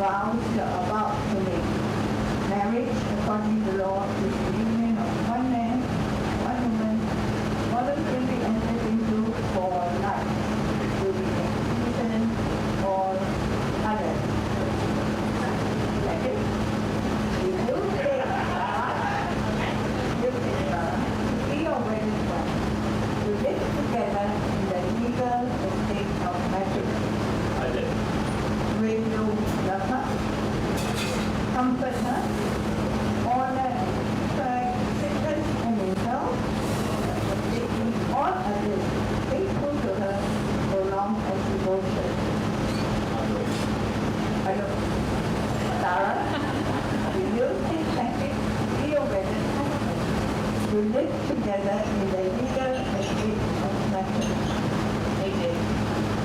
vows you are about to make. Marriage, according to law, is the union of one man, one woman, voluntarily entered into for life, including exclusion or others. Second, if you take be your wedding wife. You live together in the legal estate of matrimony. I did. Will you love her, comfort her, honor her sickness and himself, making all others faithful to her so long as you both shall? Hello, Zara, will you take Patrick be your wedding husband? You live together in the legal estate of matrimony.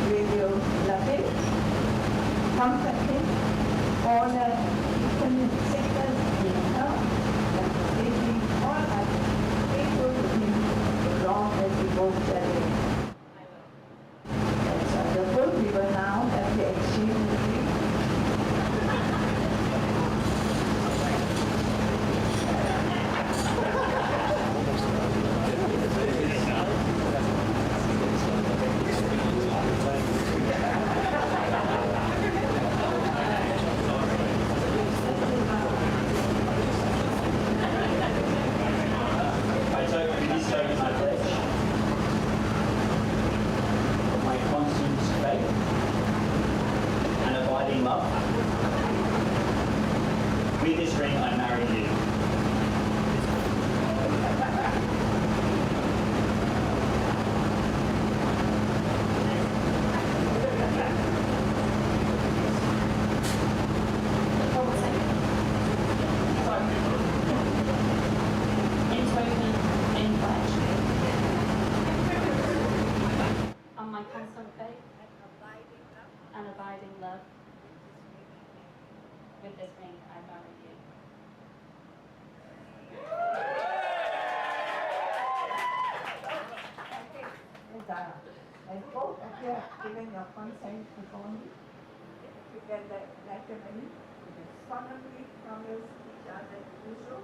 Will you love him, comfort him, honor sickness in health, and making all others faithful to him as long as he both shall live? That's wonderful. We will now have the exchange of rings. I token this token my pledge of my constant faith and abiding love. With this ring I marry you. On my constant faith and abiding love, with this ring I marry you. Zara, as both of you have given your consent before me, together matrimony, you solemnly promise each other to do so,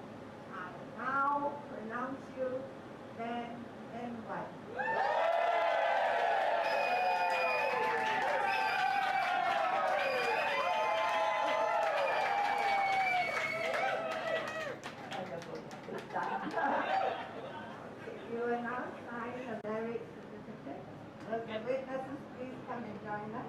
I now pronounce you man and wife. You will now sign a marriage certificate. Will the witnesses please come and join us?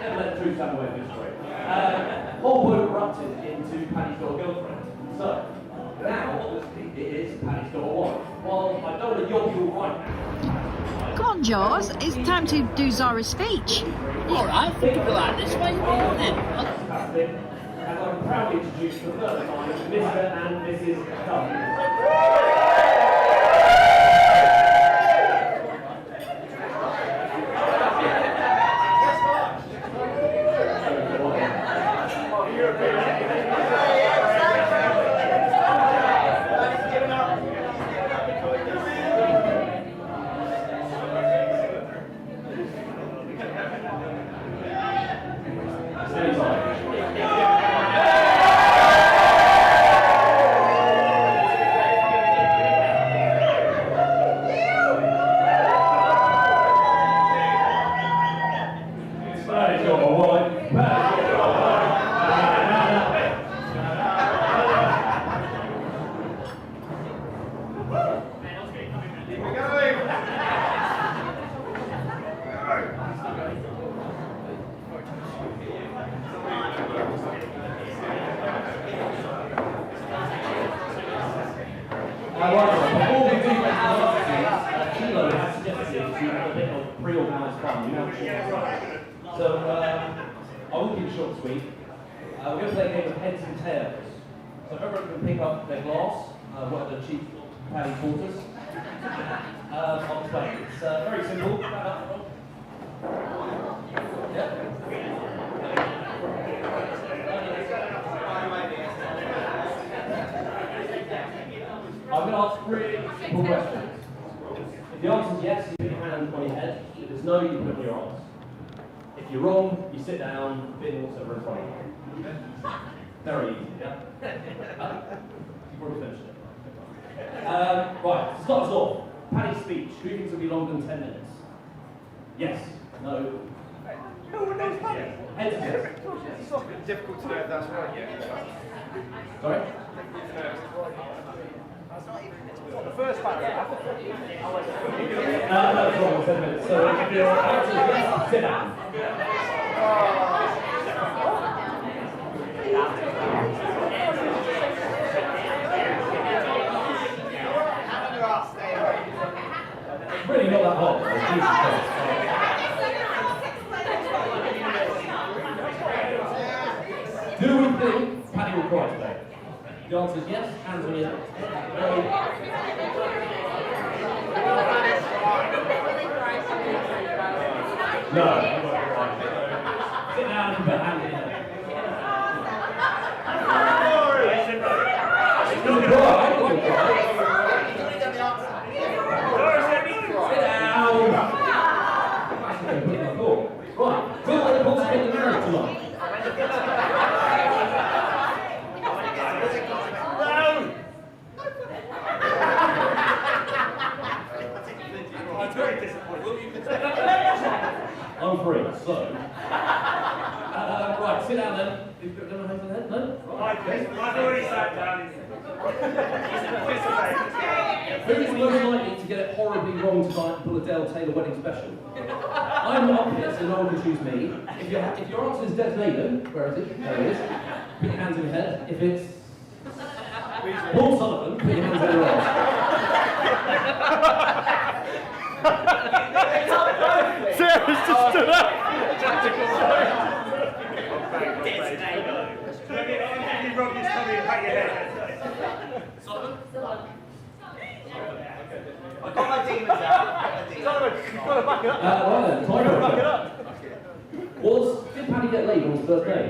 Never let the truth stand away from the story. Whole boat erupted into Paddy's got a girlfriend. So, now, obviously, it is Paddy's got a wife. Well, I don't want to yob you all right now. Come on, Jaws. It's time to do Zara's speech. All right, think like this way. Fantastic. And I'm proudly introduced for the first time Mr. and Mrs. Duffy. Before we do that, Kilo has suggested to have a bit of pre-organised fun. You know, so I will keep it short and sweet. We're going to play a game of heads and tails. So if everyone can pick up their glass, whatever the chief Paddy quarters, I'll explain. It's very simple. Yep. I'm going to ask 3 simple questions. If the answer is yes, you put your hand on your head. If it's no, you put it on your arms. If you're wrong, you sit down, bin also in front of you. Very easy, yeah? You've already finished it. Right, to start us off, Paddy's speech. Who thinks it'll be longer than 10 minutes? Yes? No? No one knows Paddy. Heads and tails. It's difficult to know if that's right yet. Sorry? The first paragraph. No, it's wrong, 10 minutes. So if your answer is yes, sit down. It's really not that hot. It's Jesus Christ. Do we think Paddy will cry today? The answer is yes, hands on your head. No. Sit down and put a hand in your head. It's not going to cry. Sit down. Right, do what it wants to get the marriage tonight. I'm free, so. Right, sit down then. You've got no hands on the head? No? I've already sat down. Who's most likely to get it horribly wrong tonight and pull a Dale Taylor wedding special? I'm up here, so no one can choose me. If your answer is designated, where is it? There it is. Put your hands in your head. If it's Paul Sullivan, put your hands in your arms. Sarah's just stood up. You rub your tummy and pat your head. Sullivan? I've got my demons out. Sullivan, you've got to back it up. Right then, time Back it up. Did Paddy get laid on his first day?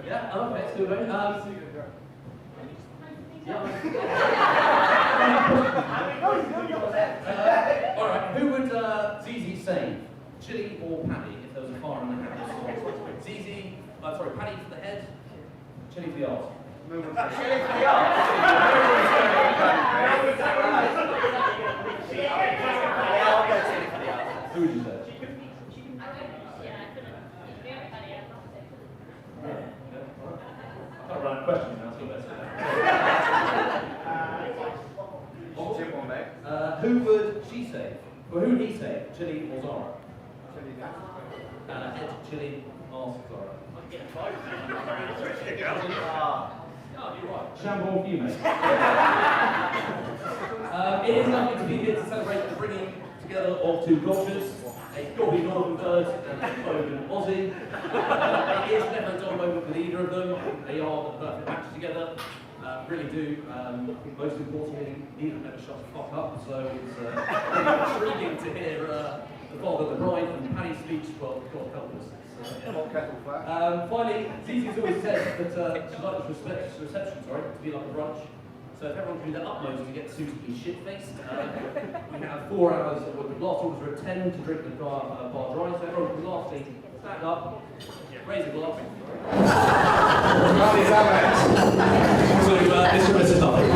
Yeah, okay, still going. Alright, who would Zizi save? Chili or Paddy if there was a fire in the house? Zizi, Paddy for the head, Chili for the arse. Chili for the arse. Who would you say? save? Well, who would he save? Chili or Zara? Ed, Chili, ask Zara. Oh, you're right. Chambon for you, mate. It is lovely to be here to celebrate the bringing together of two cultures, a gobby northern bird and a Bogan Aussie. It is never a dull moment with either of them. They are the perfect match together. Really do. Most importantly, neither never shut the fuck up, so it's really intriguing to hear the father, the bride, and Paddy's speech. Well, God help us. Finally, Zizi's always said that she'd like this reception, to be like a brunch. So if everyone can do their utmost to get suitably shit-faced, we have 4 hours. The last orders are at 10 to drink the bar dry. So everyone can lastly stand up, raise a glass. So this is nothing.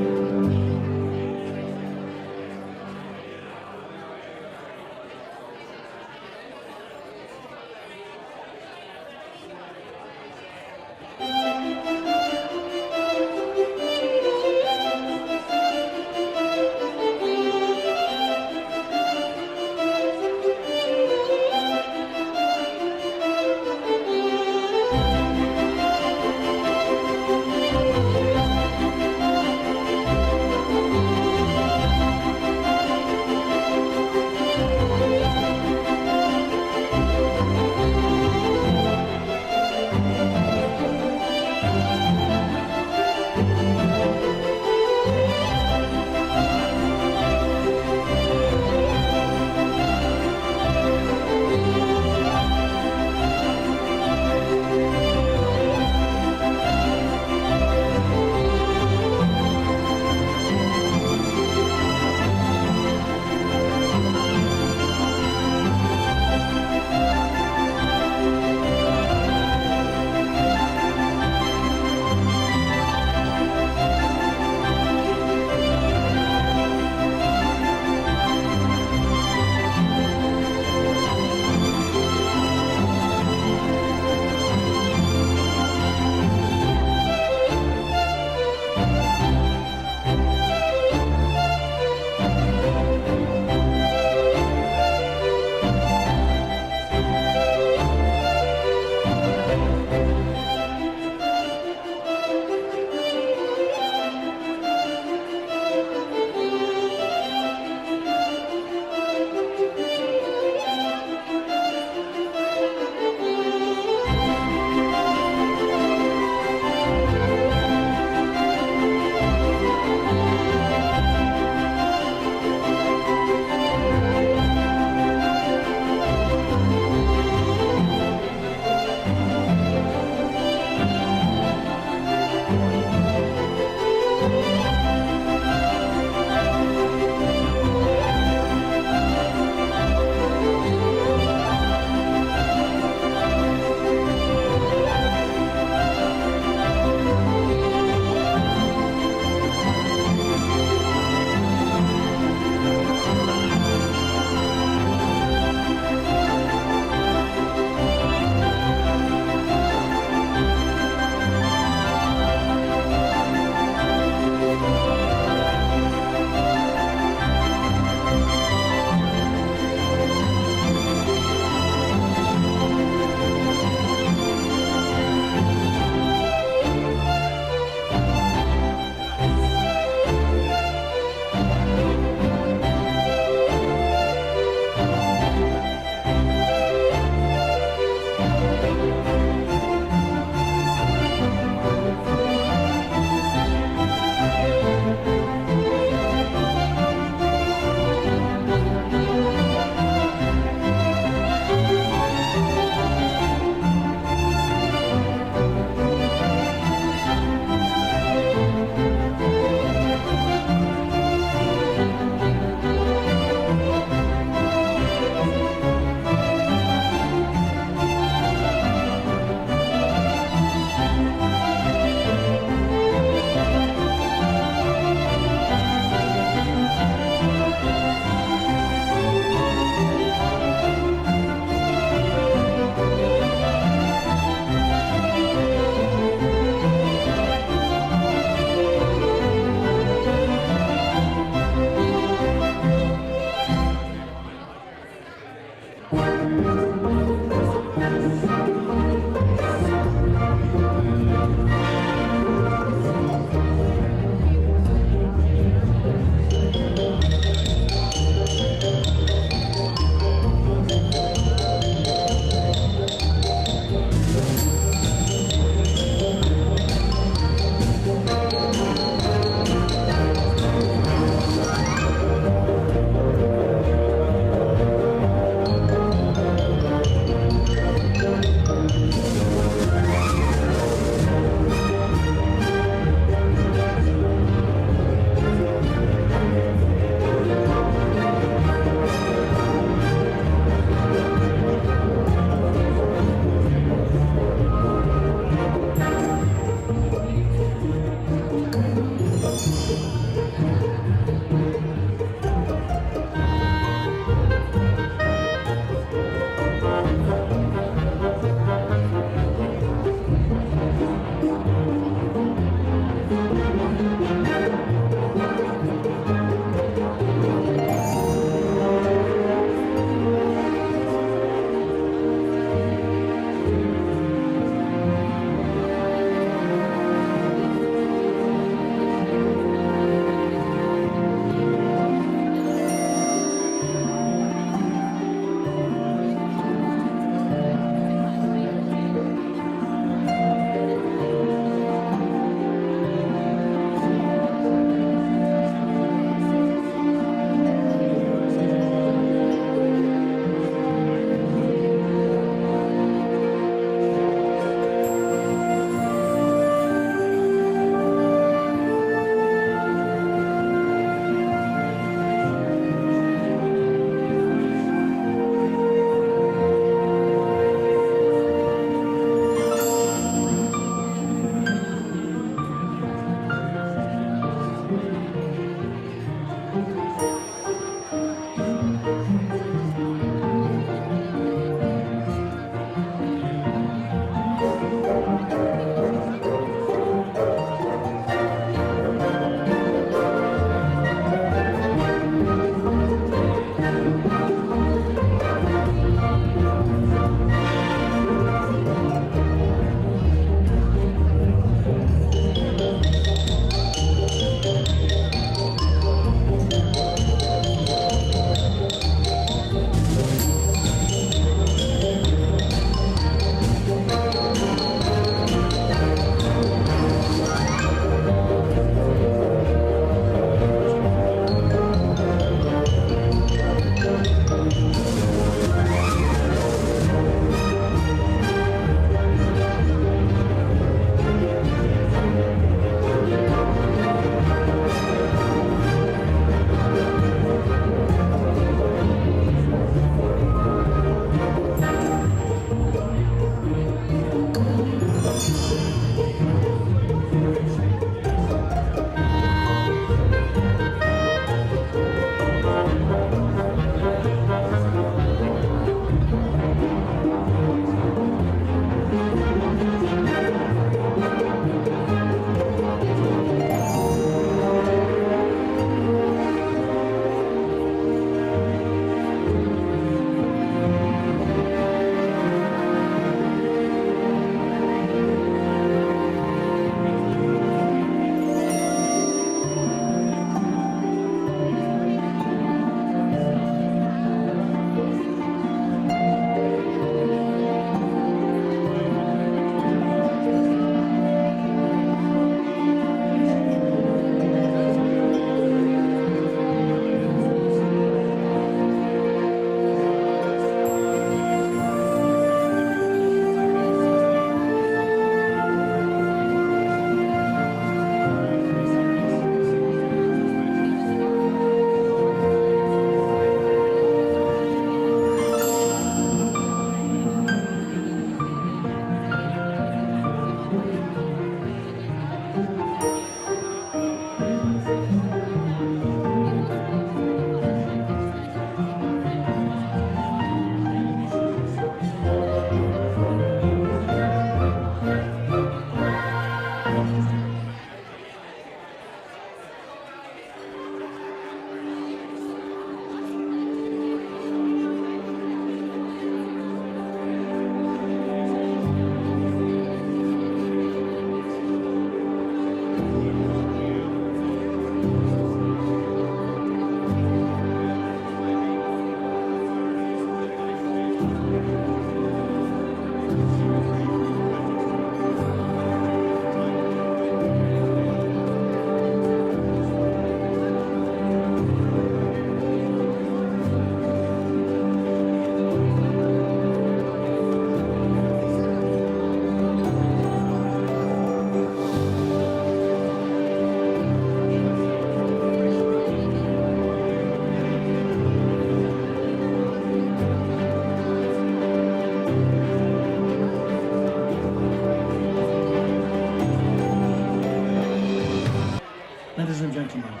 gentlemen.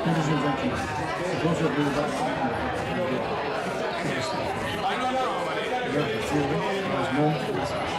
Ladies and gentlemen, for those of you that don't know me, Julie, Zara's mum, and myself.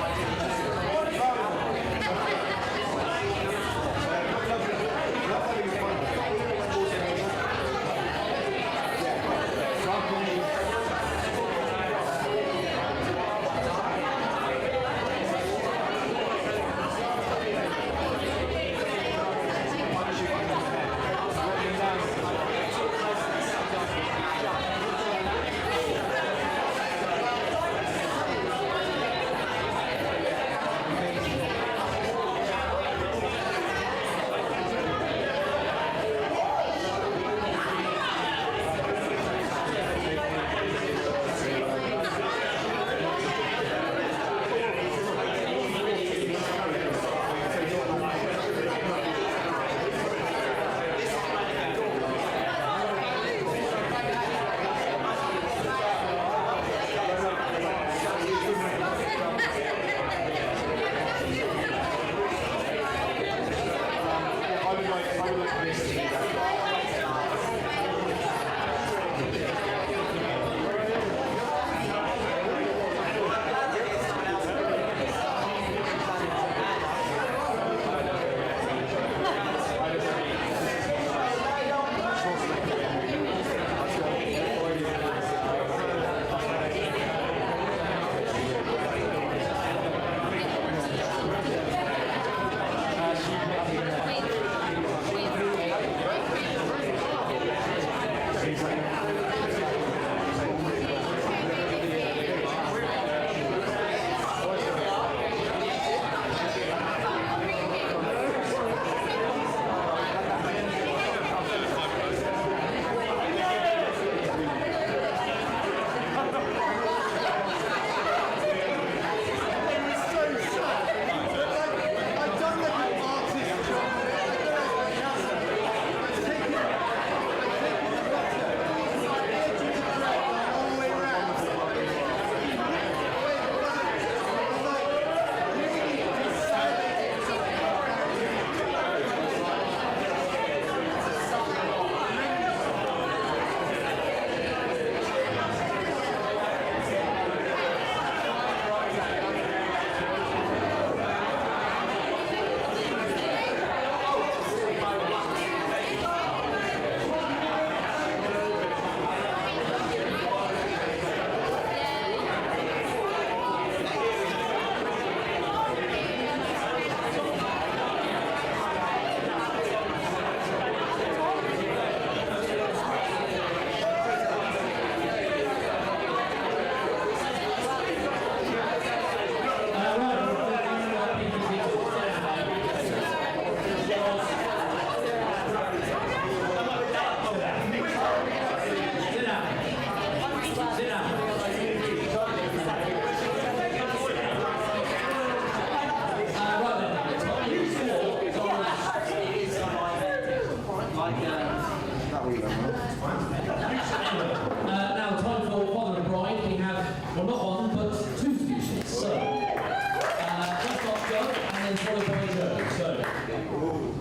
Now, time for father and bride. We have, well, not one, but two fusions. So, let's start Joe, and then followed by Joe. So,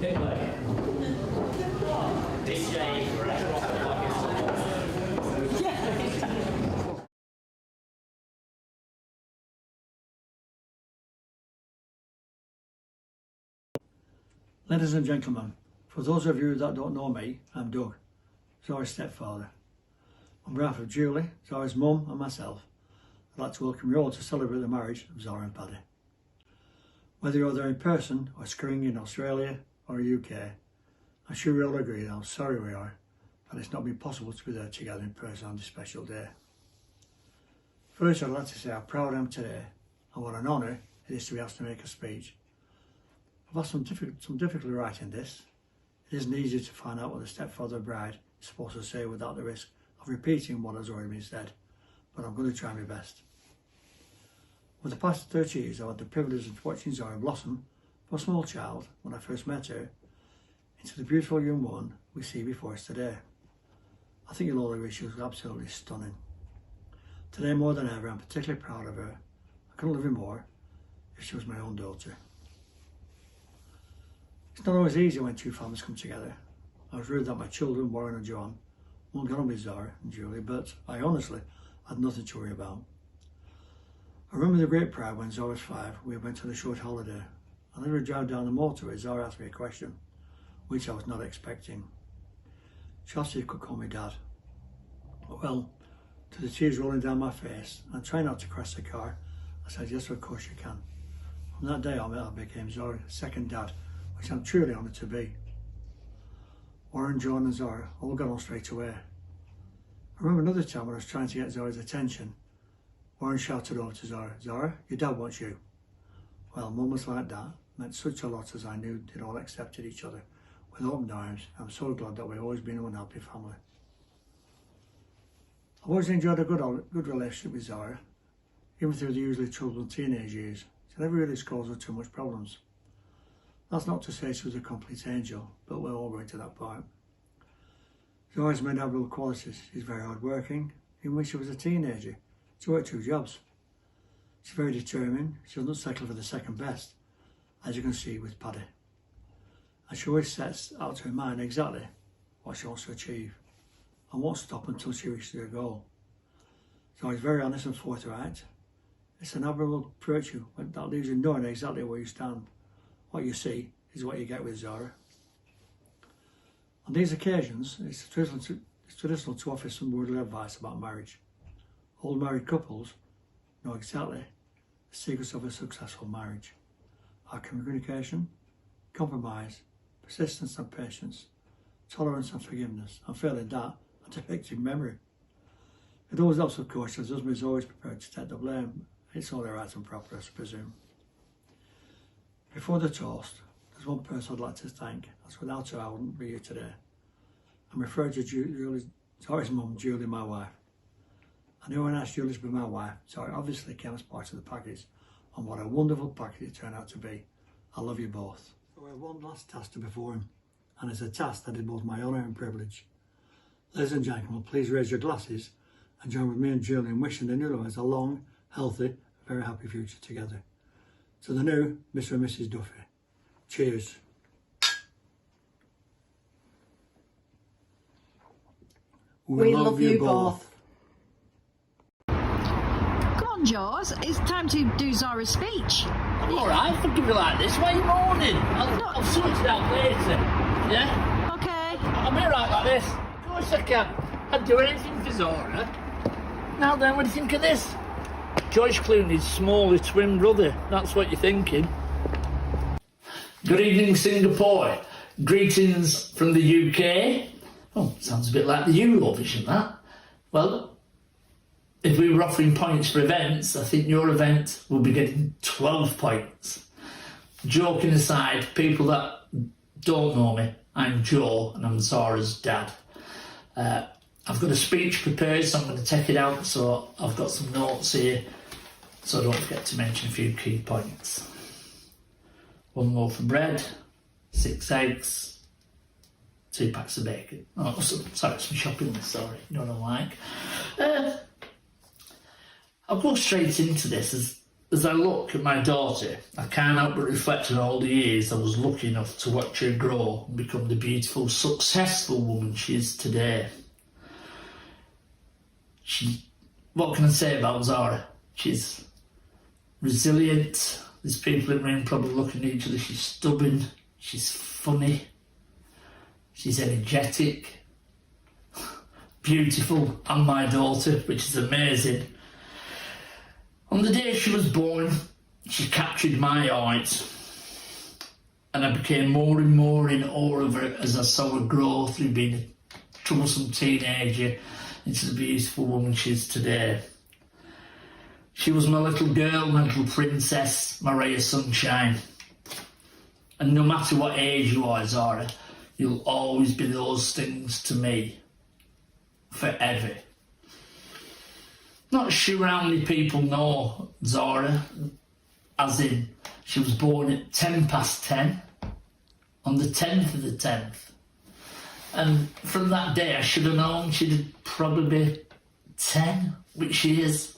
hit play. DJ. Ladies and gentlemen, for those of you that don't know me, I'm Doug, Zara's stepfather. On behalf of Julie, Zara's mum and myself, I'd like to welcome you all to celebrate the marriage of Zara and Paddy. Whether you're there in person or screening in Australia or UK, I'm sure we all agree how sorry we are that it's not been possible to be there together in person on this special day. First, I'd like to say how proud I am today and what an honour it is to be asked to make a speech. I've had some difficulty writing this. It isn't easy to find out what the stepfather bride is supposed to say without the risk of repeating what has already been said, but I'm going to try my best. For the past 30 years, I've had the privilege of watching Zara blossom from a small child when I first met her into the beautiful young woman we see before us today. I think you'll all agree she was absolutely stunning. Today more than ever, I'm particularly proud of her. I couldn't love her more if she was my own daughter. It's not always easy when two families come together, I was worried that my children, Warren and John, won't get on with Zara and Julie, but I honestly had nothing to worry about. I remember the great pride when Zara was 5, we went on a short holiday, and as we drove down the motorway, Zara asked me a question, which I was not expecting. She asked if you could call me Dad. Well, to the tears rolling down my face, and trying not to crash the car, I said, yes, of course you can. From that day on, I became Zara's second dad, which I'm truly honoured to be. Warren, John and Zara all got on straight away. I remember another time when I was trying to get Zara's attention, Warren shouted over to Zara, Zara, your dad wants you. Well, Mum was like that, meant such a lot, as I knew they'd all accepted each other with open arms. I'm so glad that we've always been one happy family. I've always enjoyed a good relationship with Zara, even through the usually troubled teenage years. She never really caused her too much problems. That's not to say she was a complete angel, but we're all going to that point. Zara's made admirable qualities. She's very hard working. Even when she was a teenager, she worked 2 jobs. She's very determined. She will not settle for the second best, as you can see with Paddy. And she always sets out to her mind exactly what she wants to achieve and won't stop until she reaches her goal. Zara's very honest and forthright. It's an admirable virtue that leaves you knowing exactly where you stand. What you see is what you get with Zara. On these occasions, it's traditional to offer some wordly advice about marriage. Old married couples know exactly the secrets of a successful marriage. Our communication, compromise, persistence and patience, tolerance and forgiveness, and failing that, a defective memory. It always helps, of course, as husband is always prepared to take the blame. It's all right and proper, I presume. Before the toast, there's one person I'd like to thank, as without her I wouldn't be here today. I'm referring to Zara's mum, Julie, my wife. I knew when I asked Julie to be my wife, Zara obviously came as part of the package, and what a wonderful package it turned out to be. I love you both. So we have one last task to perform, and it's a task that is both my honour and privilege. Ladies and gentlemen, please raise your glasses and join with me and Julie in wishing the newlyweds a long, healthy, very happy future together. To the new Mr. and Mrs. Duffy. Cheers. We love you both. Come on, Jaws, it's time to do Zara's speech. I'm alright, forgive me like this. Why are you mourning? I'll sort it out later. Yeah? Okay. I'll be alright like this. Of course I can. I'd do anything for Zara. Now then, what do you think of this? George Clooney's smaller twin brother. That's what you're thinking. Good evening, Singapore. Greetings from the UK. Oh, sounds a bit like the Eurovision, that. Well, if we were offering points for events, I think your event will be getting 12 points. Joking aside, people that don't know me, I'm Joe and I'm Zara's dad. I've got a speech prepared, so I'm going to take it out, so I've got some notes here, so don't forget to mention a few key points. 1 loaf of bread, 6 eggs, 2 packs of bacon. Oh, sorry, it's my shopping list, sorry, you don't like. I'll go straight into this. As I look at my daughter, I can't help but reflect on all the years I was lucky enough to watch her grow and become the beautiful, successful woman she is today. What can I say about Zara? She's resilient. There's people in the room probably looking at each other. She's stubborn. She's funny. She's energetic. Beautiful. And my daughter, which is amazing. On the day she was born, she captured my heart. And I became more and more in awe of her as I saw her grow through being a troublesome teenager into the beautiful woman she is today. She was my little girl, my little princess, my ray of sunshine. And no matter what age you are, Zara, you'll always be those things to me. Forever. Not sure how many people know Zara, as in she was born at 10:10, on the 10th of the 10th. And from that day I should have known she'd probably be 10, which she is.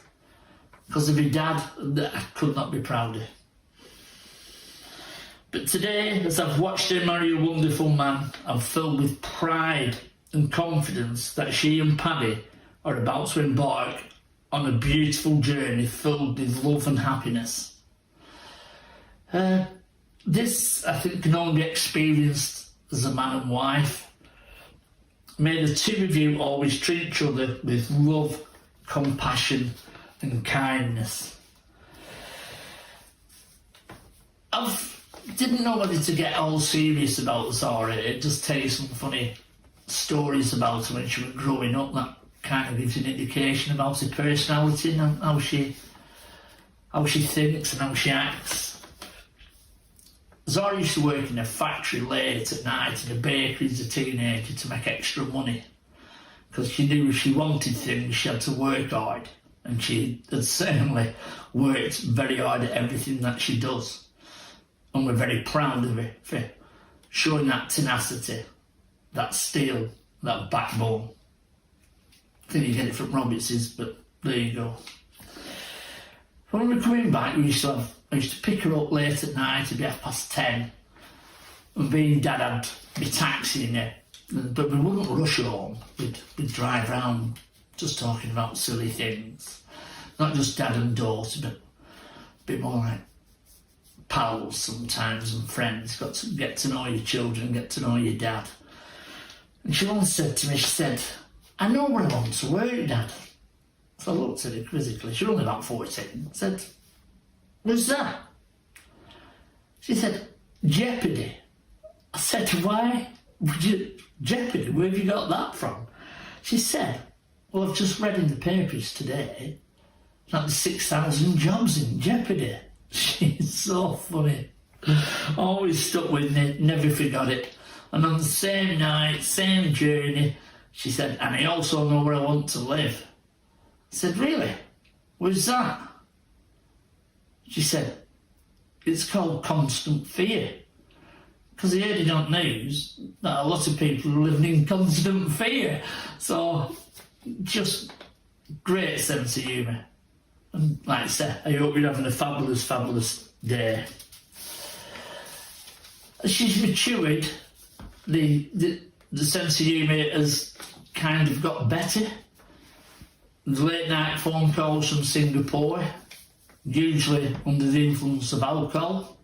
Because of her dad, that I could not be prouder. But today, as I've watched her marry a wonderful man, I'm filled with pride and confidence that she and Paddy are about to embark on a beautiful journey filled with love and happiness. This, I think, can only be experienced as a man and wife. May the two of you always treat each other with love, compassion and kindness. I didn't know whether to get all serious about Zara. It just tell you some funny stories about her when she was growing up that kind of gives you an indication about her personality and how she thinks and how she acts. Zara used to work in a factory late at night in a bakery as a teenager to make extra money, because she knew if she wanted things she had to work hard, and she had certainly worked very hard at everything that she does, and we're very proud of her for showing that tenacity, that steel, that backbone. I think you get it from Roberts's, but there you go. When we were coming back, I used to pick her up late at night, it'd be 10:30, and being Dad had my taxi in her, but we wouldn't rush home. We'd drive round just talking about silly things. Not just Dad and daughter, but a bit more like pals sometimes and friends. Got to get to know your children, get to know your dad. And she once said to me, she said, "I know where I want to work, Dad." So I looked at her quizzically. She was only about 14. I said, "What's that?" She said, "Jeopardy." I said, "Why would you Jeopardy? Where have you got that from?" She said, "Well, I've just read in the papers today that there's 6,000 jobs in Jeopardy." She's so funny. Always stuck with me, never forgot it. And on the same night, same journey, she said, "And I also know where I want to live." I said, "Really? Where's that?" She said, "It's called constant fear." Because I heard it on news that a lot of people are living in constant fear. So, just great sense of humour. And like I said, I hope you're having a fabulous, fabulous day. As she's matured, the sense of humour has kind of got better. The late night phone calls from Singapore, usually under the influence of alcohol.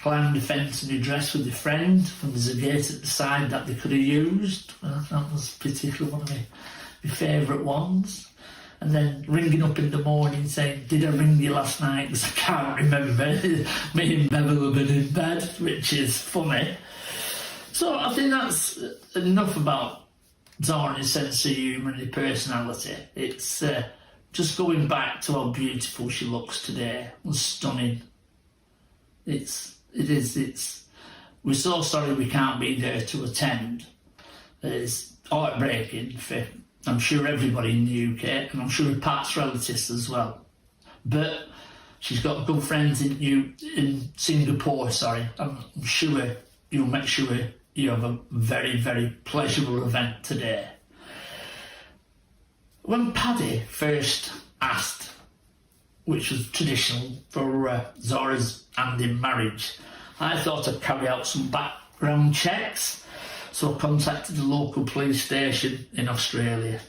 Climbed a fence in a dress with a friend when there's a gate at the side that they could have used. Well, that was particularly one of my favourite ones. And then ringing up in the morning saying, "Did I ring you last night? Because I can't remember." Me and Bevel have been in bed, which is funny. So I think that's enough about Zara's sense of humour and her personality. It's just going back to how beautiful she looks today and stunning. We're so sorry we can't be there to attend. It's heartbreaking for, I'm sure, everybody in the UK, and I'm sure Pat's relatives as well. But she's got good friends in Singapore, I'm sure you'll make sure you have a very, very pleasurable event today. When Paddy first asked, which was traditional for Zara's hand in marriage, I thought I'd carry out some background checks, so I contacted the local police station in Australia,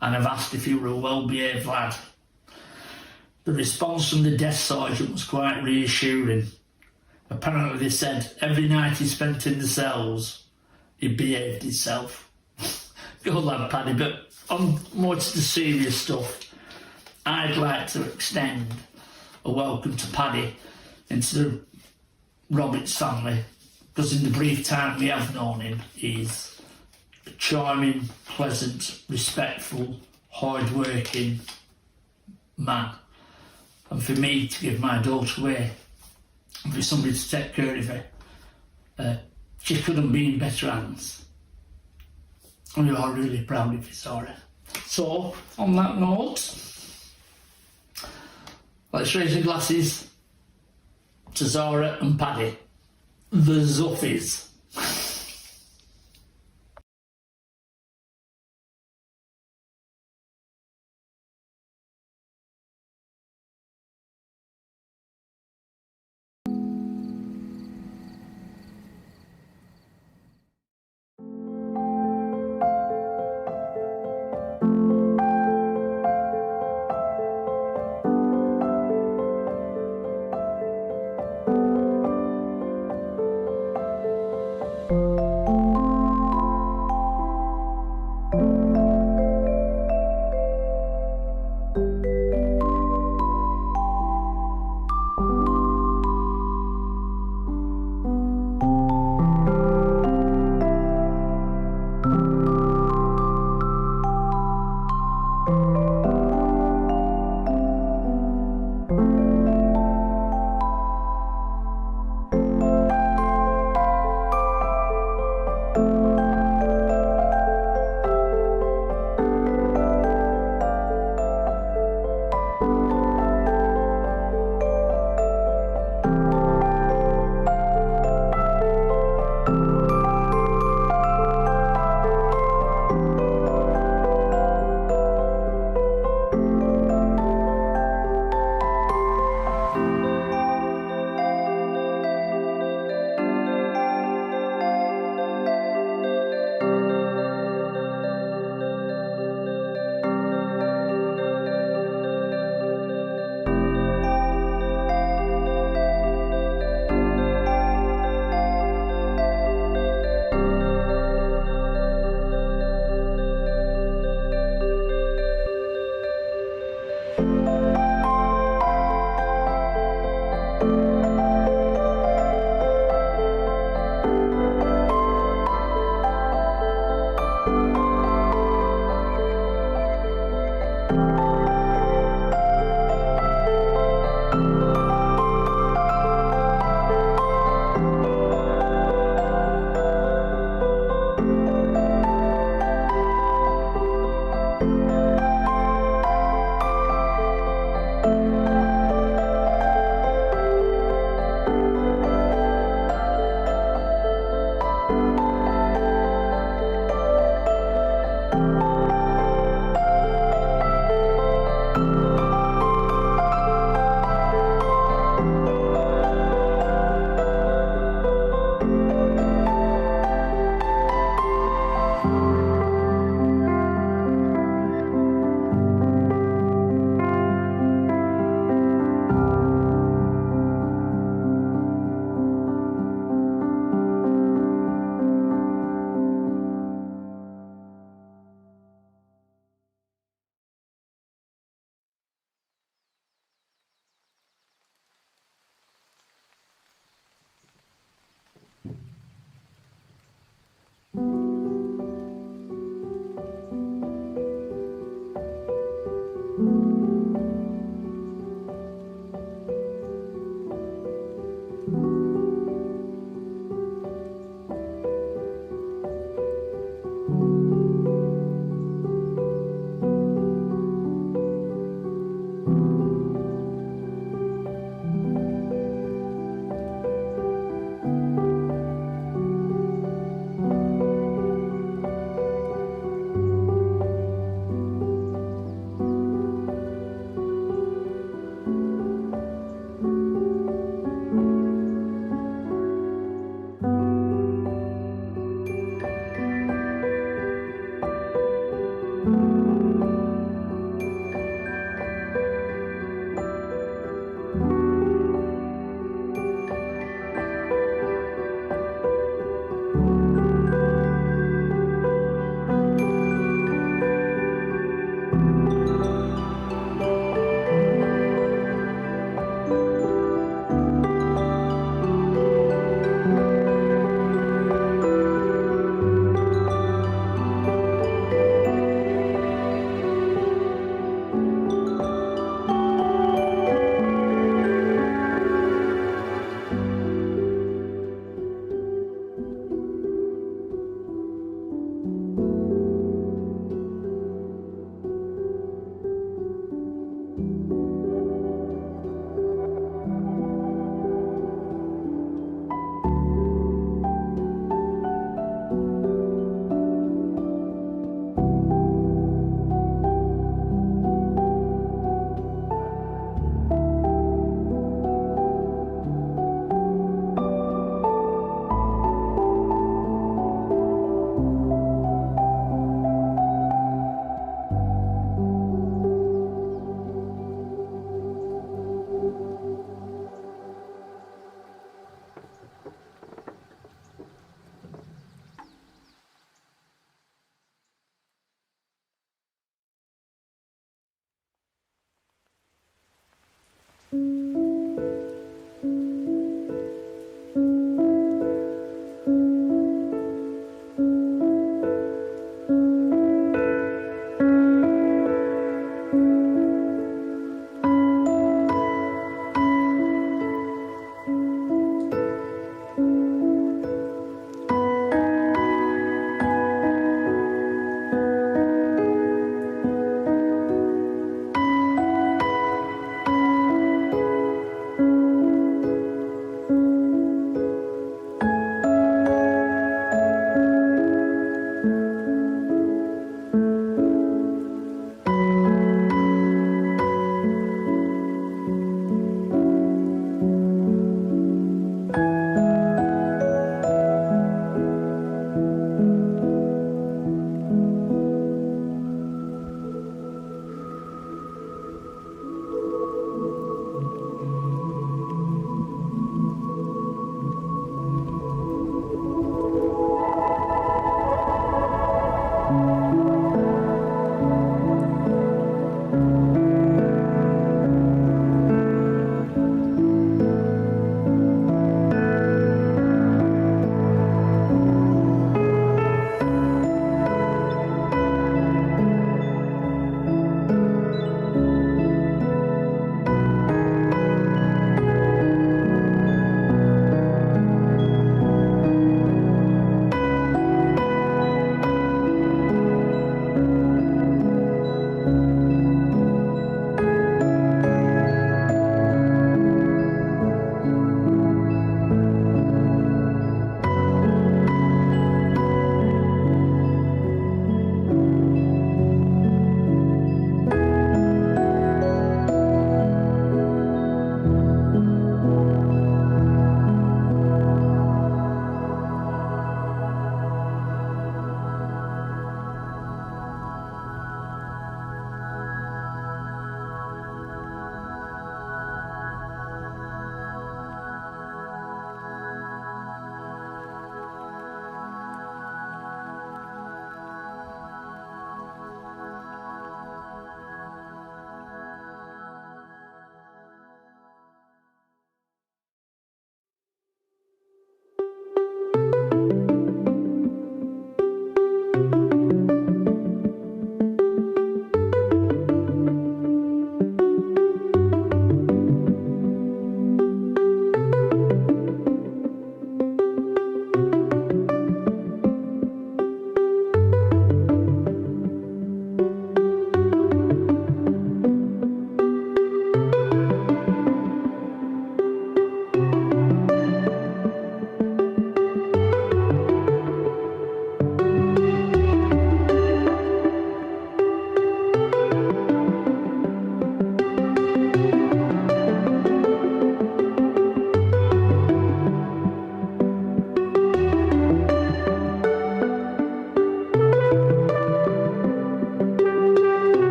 and I've asked if he were a well-behaved lad. The response from the desk sergeant was quite reassuring. Apparently they said every night he spent in the cells, he behaved himself. Good lad, Paddy, but on more to the serious stuff, I'd like to extend a welcome to Paddy into the Roberts family, because in the brief time we have known him, he's a charming, pleasant, respectful, hard-working man. And for me to give my daughter away, and for somebody to take care of her, she couldn't be in better hands. And we are really proud of you, Zara. So, on that note, let's raise the glasses to Zara and Paddy, the Zuffies.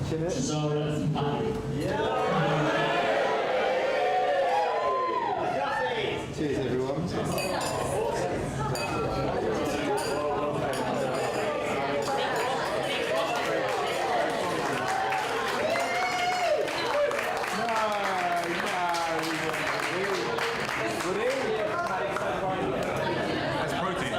to Zara and Patrick. Cheers, everyone. That's protein.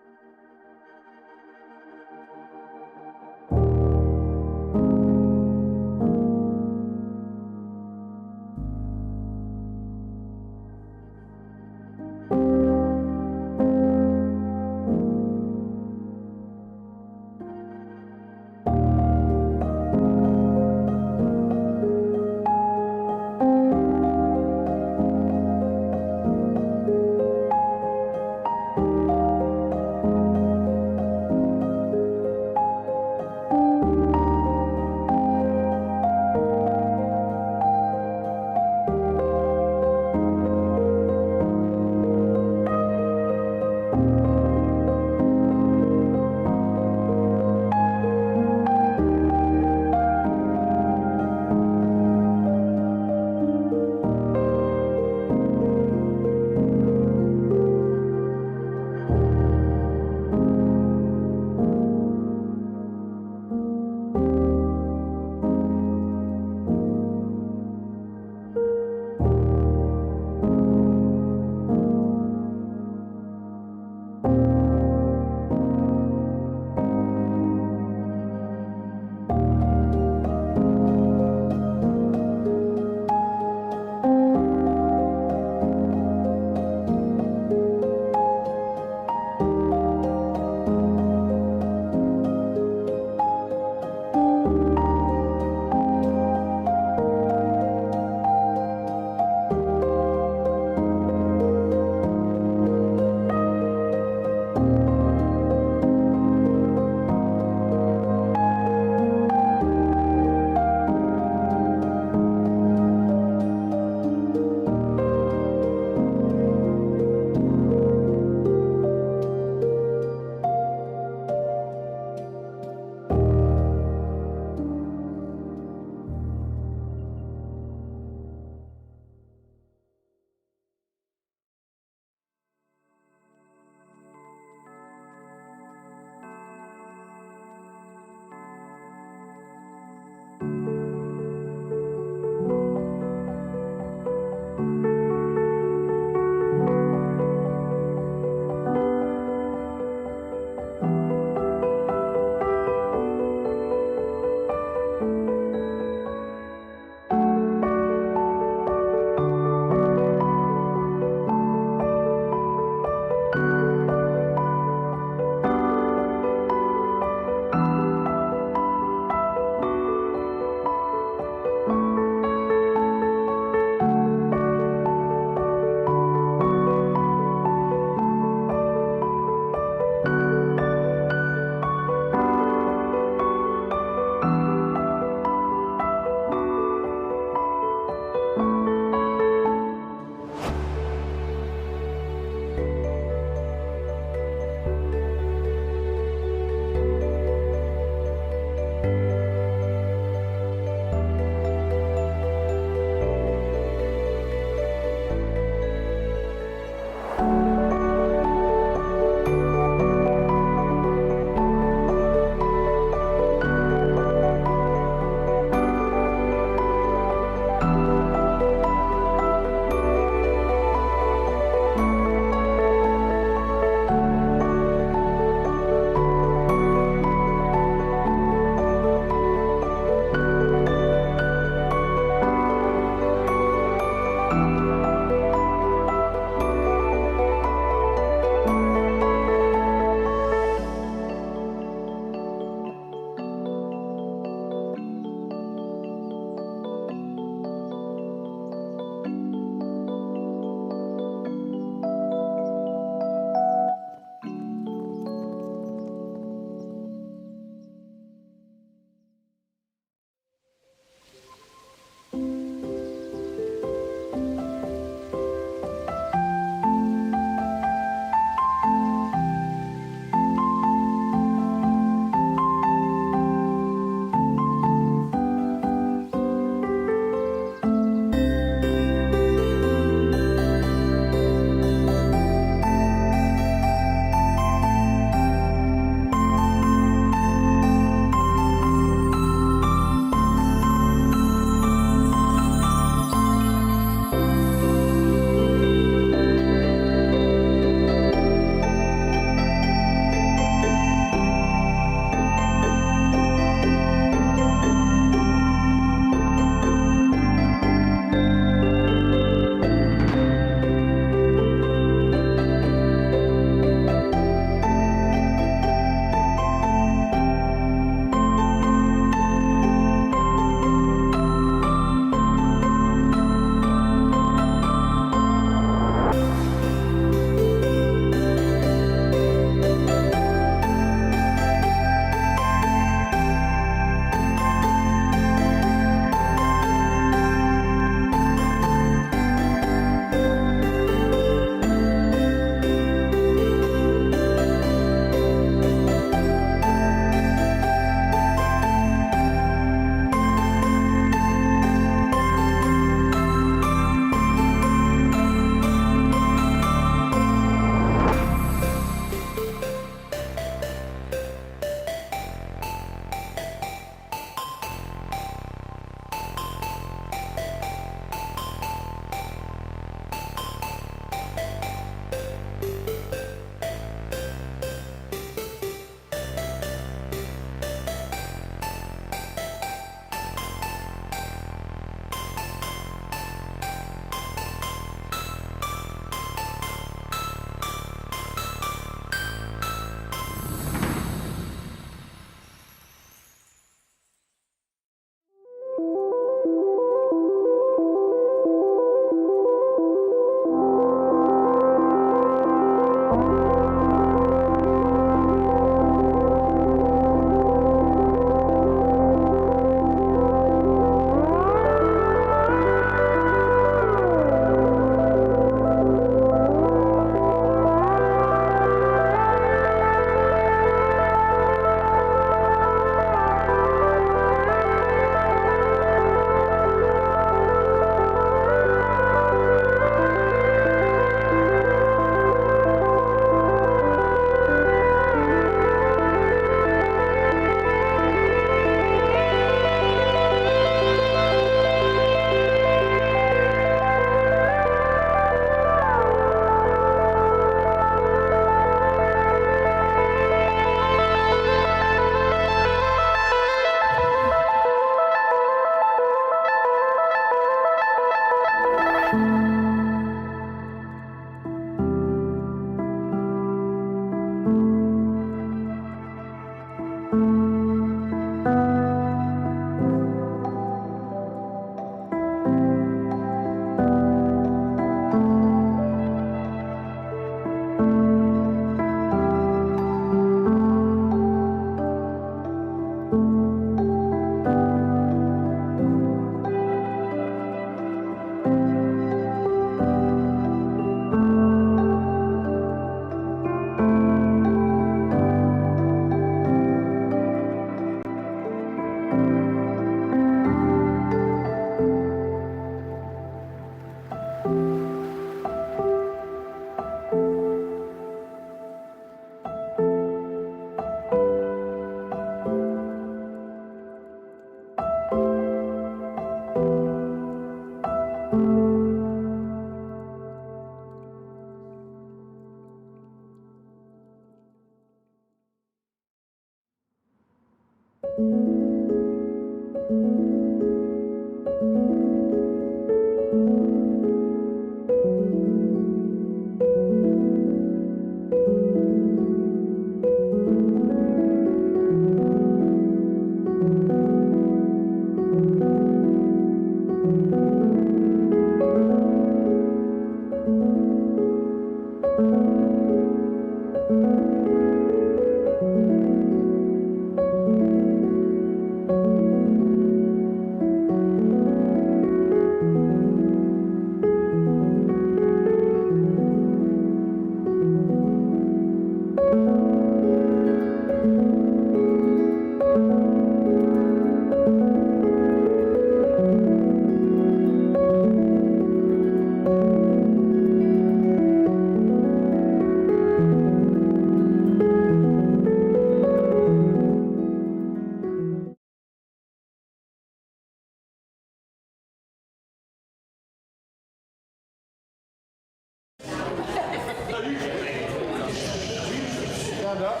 Stand up.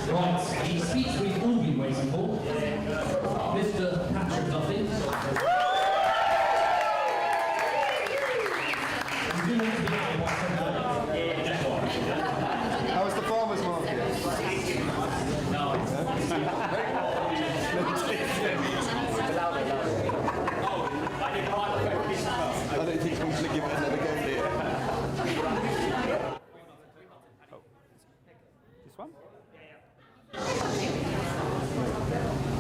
Right, the speech we've all been waiting for. Mr. Patrick Duffy. You do want to be out by 7:30. How was the farmer's market? I don't think I'm going to give it another go here. This one?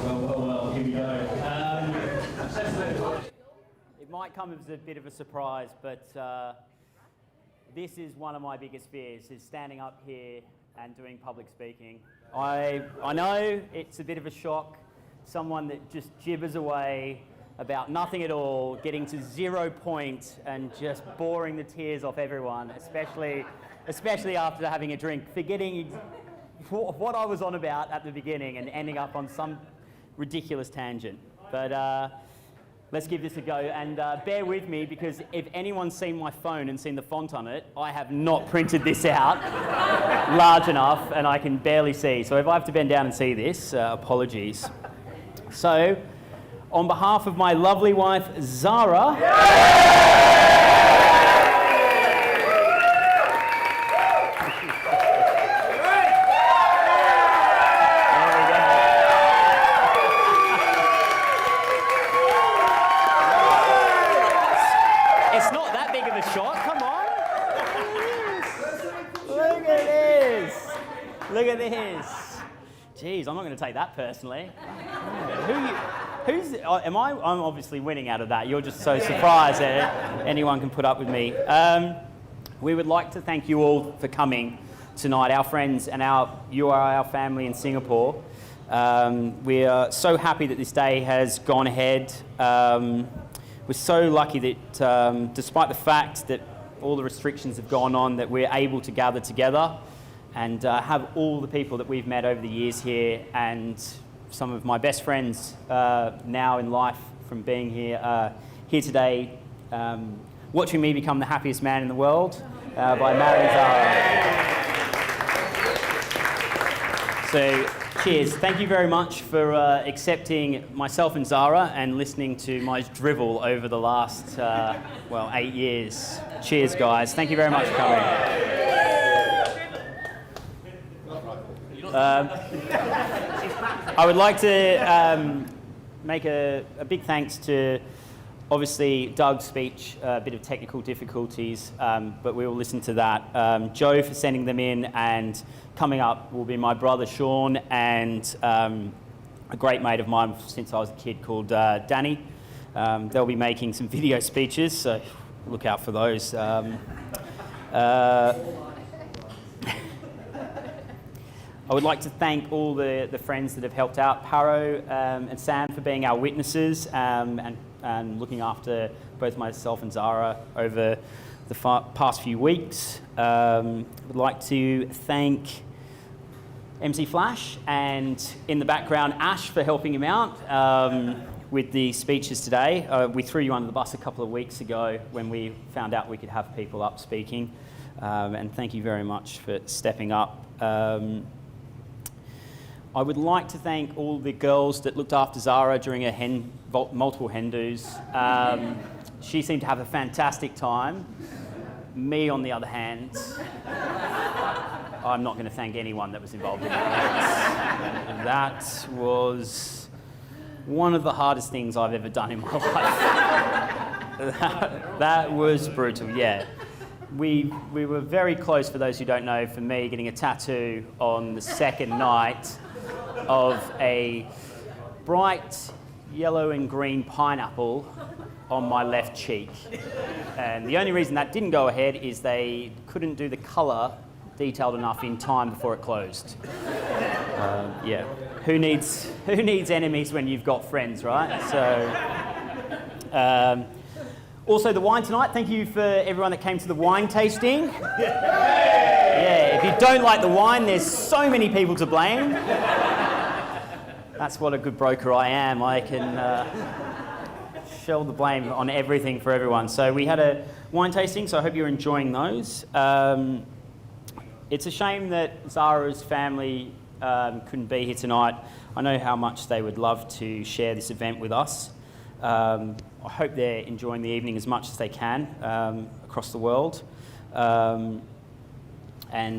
Well, here we go. It might come as a bit of a surprise, but this is one of my biggest fears, is standing up here and doing public speaking. I know it's a bit of a shock, someone that just gibbers away about nothing at all, getting to 0 point and just boring the tears off everyone, especially after having a drink, forgetting what I was on about at the beginning and ending up on some ridiculous tangent. But let's give this a go, and bear with me, because if anyone's seen my phone and seen the font on it, I have not printed this out large enough and I can barely see. So if I have to bend down and see this, apologies. So, on behalf of my lovely wife, Zara, it's not that big of a shot, come on. Look at this. Look at this. Jeez, I'm not going to take that personally. I'm obviously winning out of that. You're just so surprised that anyone can put up with me. We would like to thank you all for coming tonight, our friends, and you are our family in Singapore. We are so happy that this day has gone ahead. We're so lucky that despite the fact that all the restrictions have gone on, that we're able to gather together and have all the people that we've met over the years here, and some of my best friends now in life from being here today, watching me become the happiest man in the world by marrying Zara. So cheers. Thank you very much for accepting myself and Zara and listening to my drivel over the last, 8 years. Cheers, guys. Thank you very much for coming. I would like to make a big thanks to, obviously, Doug's speech, a bit of technical difficulties, but we will listen to that. Joe for sending them in, and coming up will be my brother Sean and a great mate of mine since I was a kid called Danny. They'll be making some video speeches, so look out for those. I would like to thank all the friends that have helped out, Paro and Sam for being our witnesses and looking after both myself and Zara over the past few weeks. I would like to thank MC Flash and, in the background, Ash for helping him out with the speeches today. We threw you under the bus a couple of weeks ago when we found out we could have people up speaking, and thank you very much for stepping up. I would like to thank all the girls that looked after Zara during her multiple hen do's. She seemed to have a fantastic time. Me, on the other hand, I'm not going to thank anyone that was involved in that. That was one of the hardest things I've ever done in my life. That was brutal, yeah. We were very close, for those who don't know, for me, getting a tattoo on the second night of a bright yellow and green pineapple on my left cheek. And the only reason that didn't go ahead is they couldn't do the colour detailed enough in time before it closed. Yeah, who needs enemies when you've got friends, right? So, also the wine tonight, thank you for everyone that came to the wine tasting. Yeah, if you don't like the wine, there's so many people to blame. That's what a good broker I am. I can shell the blame on everything for everyone. So we had a wine tasting, so I hope you're enjoying those. It's a shame that Zara's family couldn't be here tonight. I know how much they would love to share this event with us. I hope they're enjoying the evening as much as they can across the world. And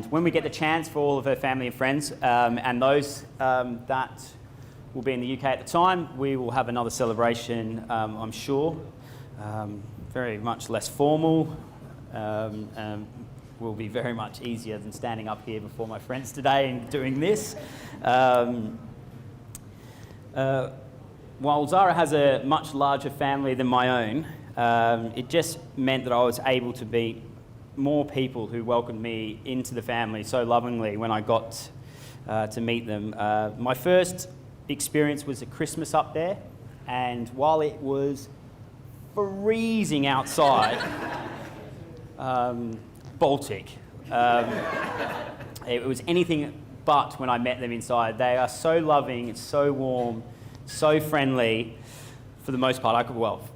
when we get the chance for all of her family and friends and those that will be in the UK at the time, we will have another celebration, I'm sure. Very much less formal. Will be very much easier than standing up here before my friends today and doing this. While Zara has a much larger family than my own, it just meant that I was able to meet more people who welcomed me into the family so lovingly when I got to meet them. My first experience was at Christmas up there, and while it was freezing outside, Baltic, it was anything but when I met them inside. They are so loving, so warm, so friendly. For the most part,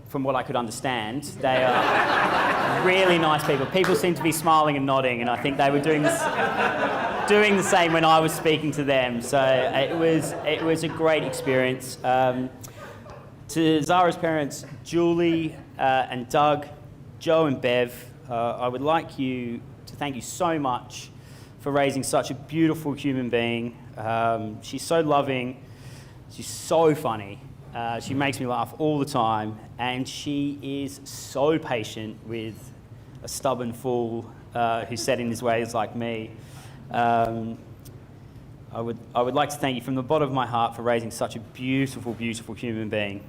from what I could understand, they are really nice people. People seem to be smiling and nodding, and I think they were doing the same when I was speaking to them. So it was a great experience. To Zara's parents, Julie and Doug, Joe and Bev, I would like to thank you so much for raising such a beautiful human being. She's so loving, she's so funny. She makes me laugh all the time, and she is so patient with a stubborn fool who's set in his ways like me. I would like to thank you from the bottom of my heart for raising such a beautiful, beautiful human being.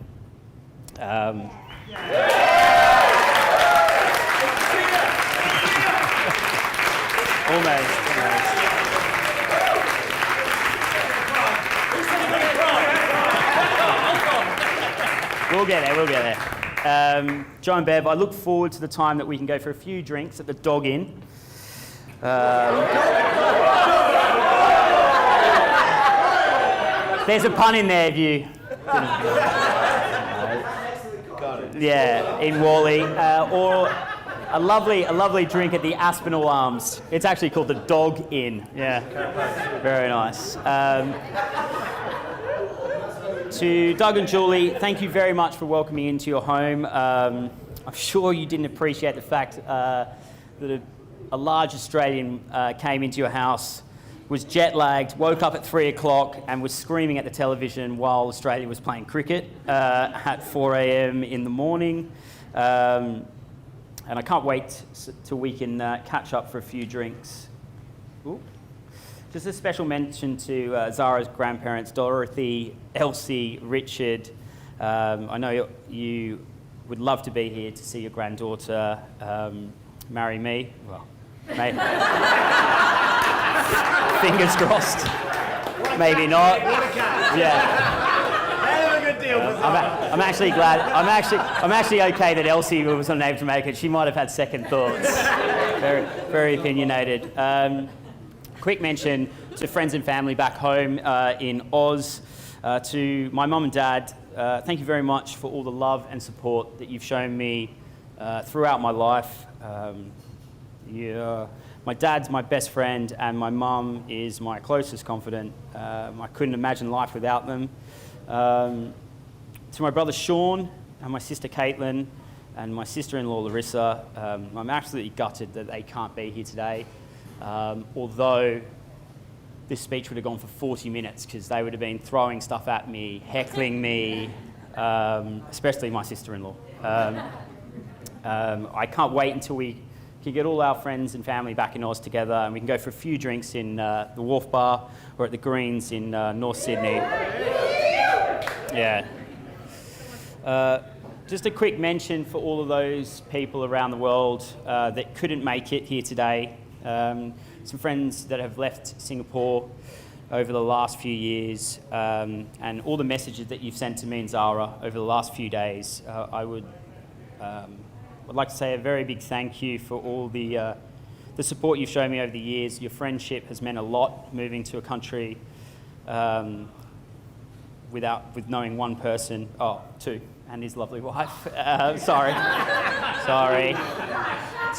Almost. We'll get there. Joe and Bev, I look forward to the time that we can go for a few drinks at the Dog Inn. There's a pun in there if you... Yeah, in Worley. Or a lovely drink at the Aspinall Arms. It's actually called the Dog Inn. Yeah, very nice. To Doug and Julie, thank you very much for welcoming me into your home. I'm sure you didn't appreciate the fact that a large Australian came into your house, was jet-lagged, woke up at 3 o'clock and was screaming at the television while Australia was playing cricket at 4 a.m. in the morning. And I can't wait till we can catch up for a few drinks. Ooh. Just a special mention to Zara's grandparents, Dorothy, Elsie, Richard. I know you would love to be here to see your granddaughter marry me. Well, maybe. Fingers crossed. Maybe not. Yeah. I'm actually glad. I'm actually okay that Elsie was unable to make it. She might have had second thoughts. Very, very opinionated. Quick mention to friends and family back home in Oz, to my mum and dad. Thank you very much for all the love and support that you've shown me throughout my life. You're My dad's my best friend, and my mum is my closest confidant. I couldn't imagine life without them. To my brother Sean, and my sister Caitlin, and my sister-in-law Larissa, I'm absolutely gutted that they can't be here today. Although this speech would have gone for 40 minutes because they would have been throwing stuff at me, heckling me, especially my sister-in-law. I can't wait until we can get all our friends and family back in Oz together and we can go for a few drinks in the Wharf Bar or at the Greens in North Sydney. Yeah. Just a quick mention for all of those people around the world that couldn't make it here today. Some friends that have left Singapore over the last few years, and all the messages that you've sent to me and Zara over the last few days. I would like to say a very big thank you for all the support you've shown me over the years. Your friendship has meant a lot, moving to a country with knowing one person, two, and his lovely wife. Sorry.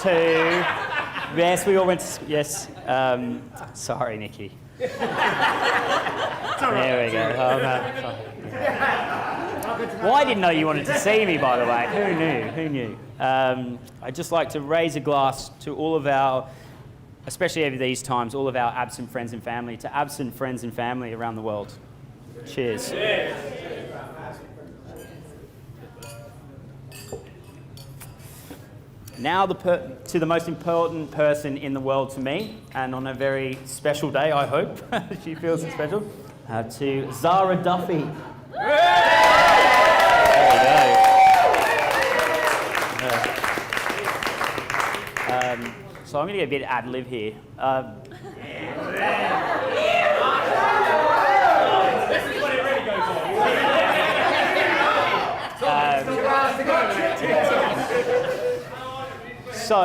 Two. Yes, we all went to, yes. Sorry, Nikki. There we go. Oh, no. Sorry. Well, I didn't know you wanted to see me, by the way. Who knew? I'd just like to raise a glass to all of our, especially over these times, all of our absent friends and family, to absent friends and family around the world. Cheers. Now to the most important person in the world to me, and on a very special day, I hope, she feels it special, to Zara Duffy. There we go. So I'm going to get a bit ad-lib here. So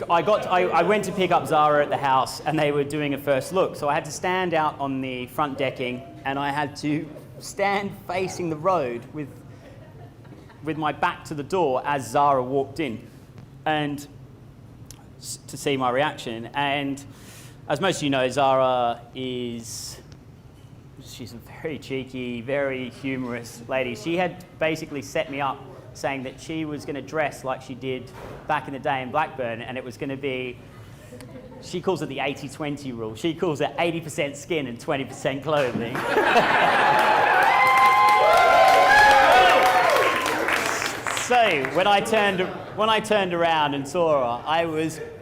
I went to pick up Zara at the house and they were doing a first look. So I had to stand out on the front decking and I had to stand facing the road with my back to the door as Zara walked in and to see my reaction. And as most of you know, Zara she's a very cheeky, very humorous lady. She had basically set me up saying that she was going to dress like she did back in the day in Blackburn, and it was going to be, she calls it the 80-20 rule. She calls it 80% skin and 20% clothing. So when I turned around and saw her,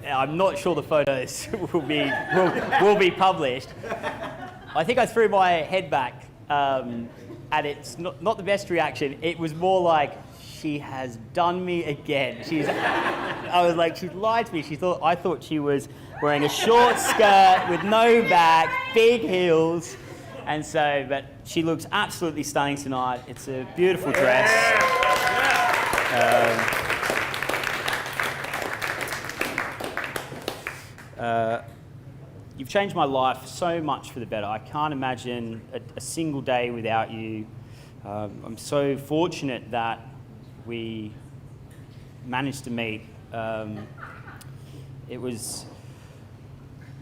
I'm not sure the photos will be published. I think I threw my head back, and it's not the best reaction. It was more like, she has done me again. I was like, she's lied to me. I thought she was wearing a short skirt with no back, big heels. And so, but she looks absolutely stunning tonight. It's a beautiful dress. You've changed my life so much for the better. I can't imagine a single day without you. I'm so fortunate that we managed to meet. It was,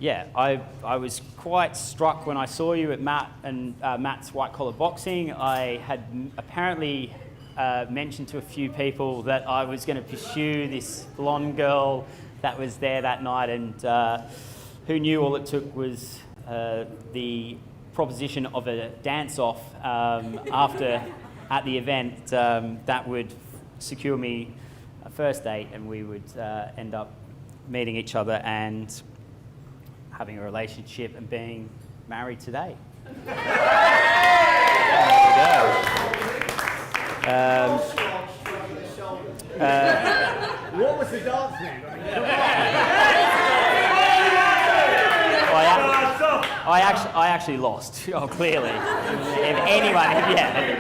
I was quite struck when I saw you at Matt's White Collar Boxing. I had apparently mentioned to a few people that I was going to pursue this blonde girl that was there that night, and who knew all it took was the proposition of a dance-off after at the event that would secure me a first date, and we would end up meeting each other and having a relationship and being married today. There we go. What was the dance name? I actually lost. Oh, clearly. If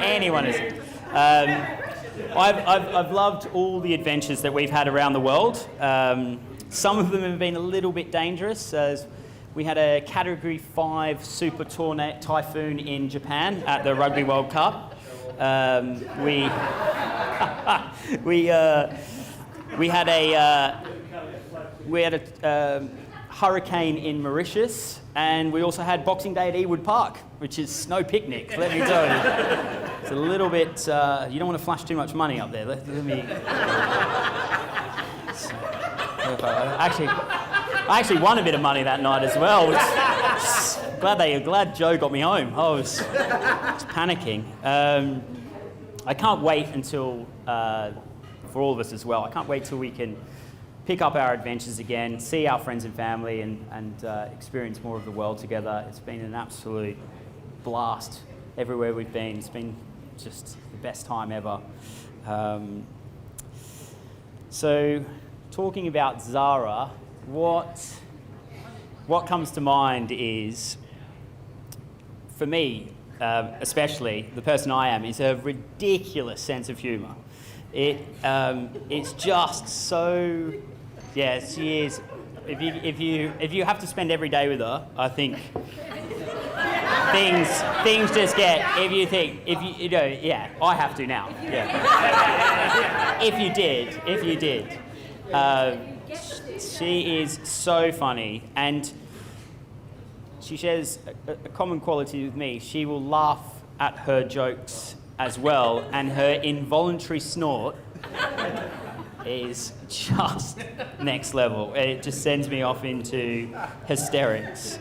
anyone is. I've loved all the adventures that we've had around the world. Some of them have been a little bit dangerous. We had a Category 5 super typhoon in Japan at the Rugby World Cup. we had a hurricane in Mauritius, and we also had Boxing Day at Ewood Park, which is no picnic, let me tell you. It's a little bit, you don't want to flash too much money up there. Let me... I actually won a bit of money that night as well. Glad Joe got me home. I was panicking. I can't wait until, for all of us as well, I can't wait till we can pick up our adventures again, see our friends and family, and experience more of the world together. It's been an absolute blast everywhere we've been. It's been just the best time ever. So, talking about Zara, what comes to mind is, for me, especially, the person I am, is a ridiculous sense of humour. It's just so, yeah, she is. If you have to spend every day with her, I think things just get. If you know, yeah, I have to now. Yeah. If you did, she is so funny, and she shares a common quality with me. She will laugh at her jokes as well, and her involuntary snort is just next level. It just sends me off into hysterics.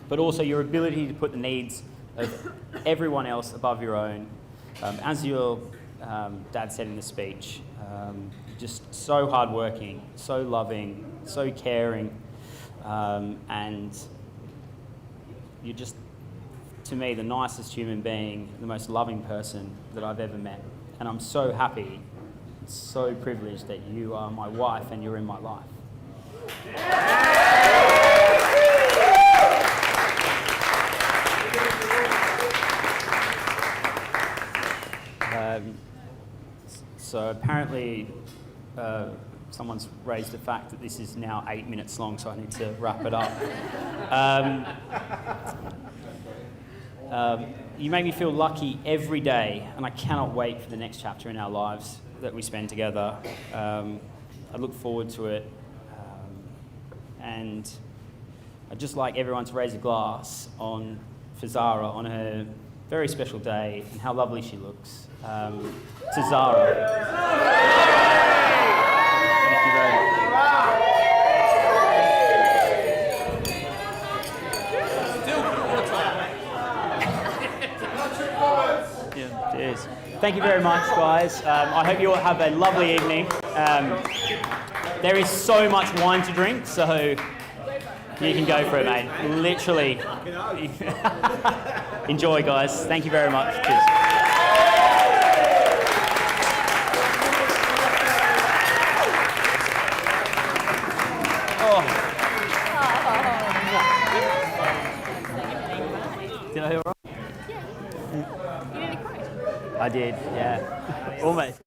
But also your ability to put the needs of everyone else above your own. As your dad said in the speech, just so hardworking, so loving, so caring, and you're just, to me, the nicest human being, the most loving person that I've ever met. And I'm so happy, so privileged that you are my wife and you're in my life. So apparently someone's raised the fact that this is now 8 minutes long, so I need to wrap it up. You make me feel lucky every day, and I cannot wait for the next chapter in our lives that we spend together. I look forward to it, and I'd just like everyone to raise a glass for Zara on her very special day, and how lovely she looks. To Zara. Thank you very much. Yeah, cheers. Thank you very much, guys. I hope you all have a lovely evening. There is so much wine to drink, so you can go for it, mate. Literally. Enjoy, guys. Thank you very much. Cheers. Did I hear wrong? Yeah. You nearly cried. I did, yeah. Almost.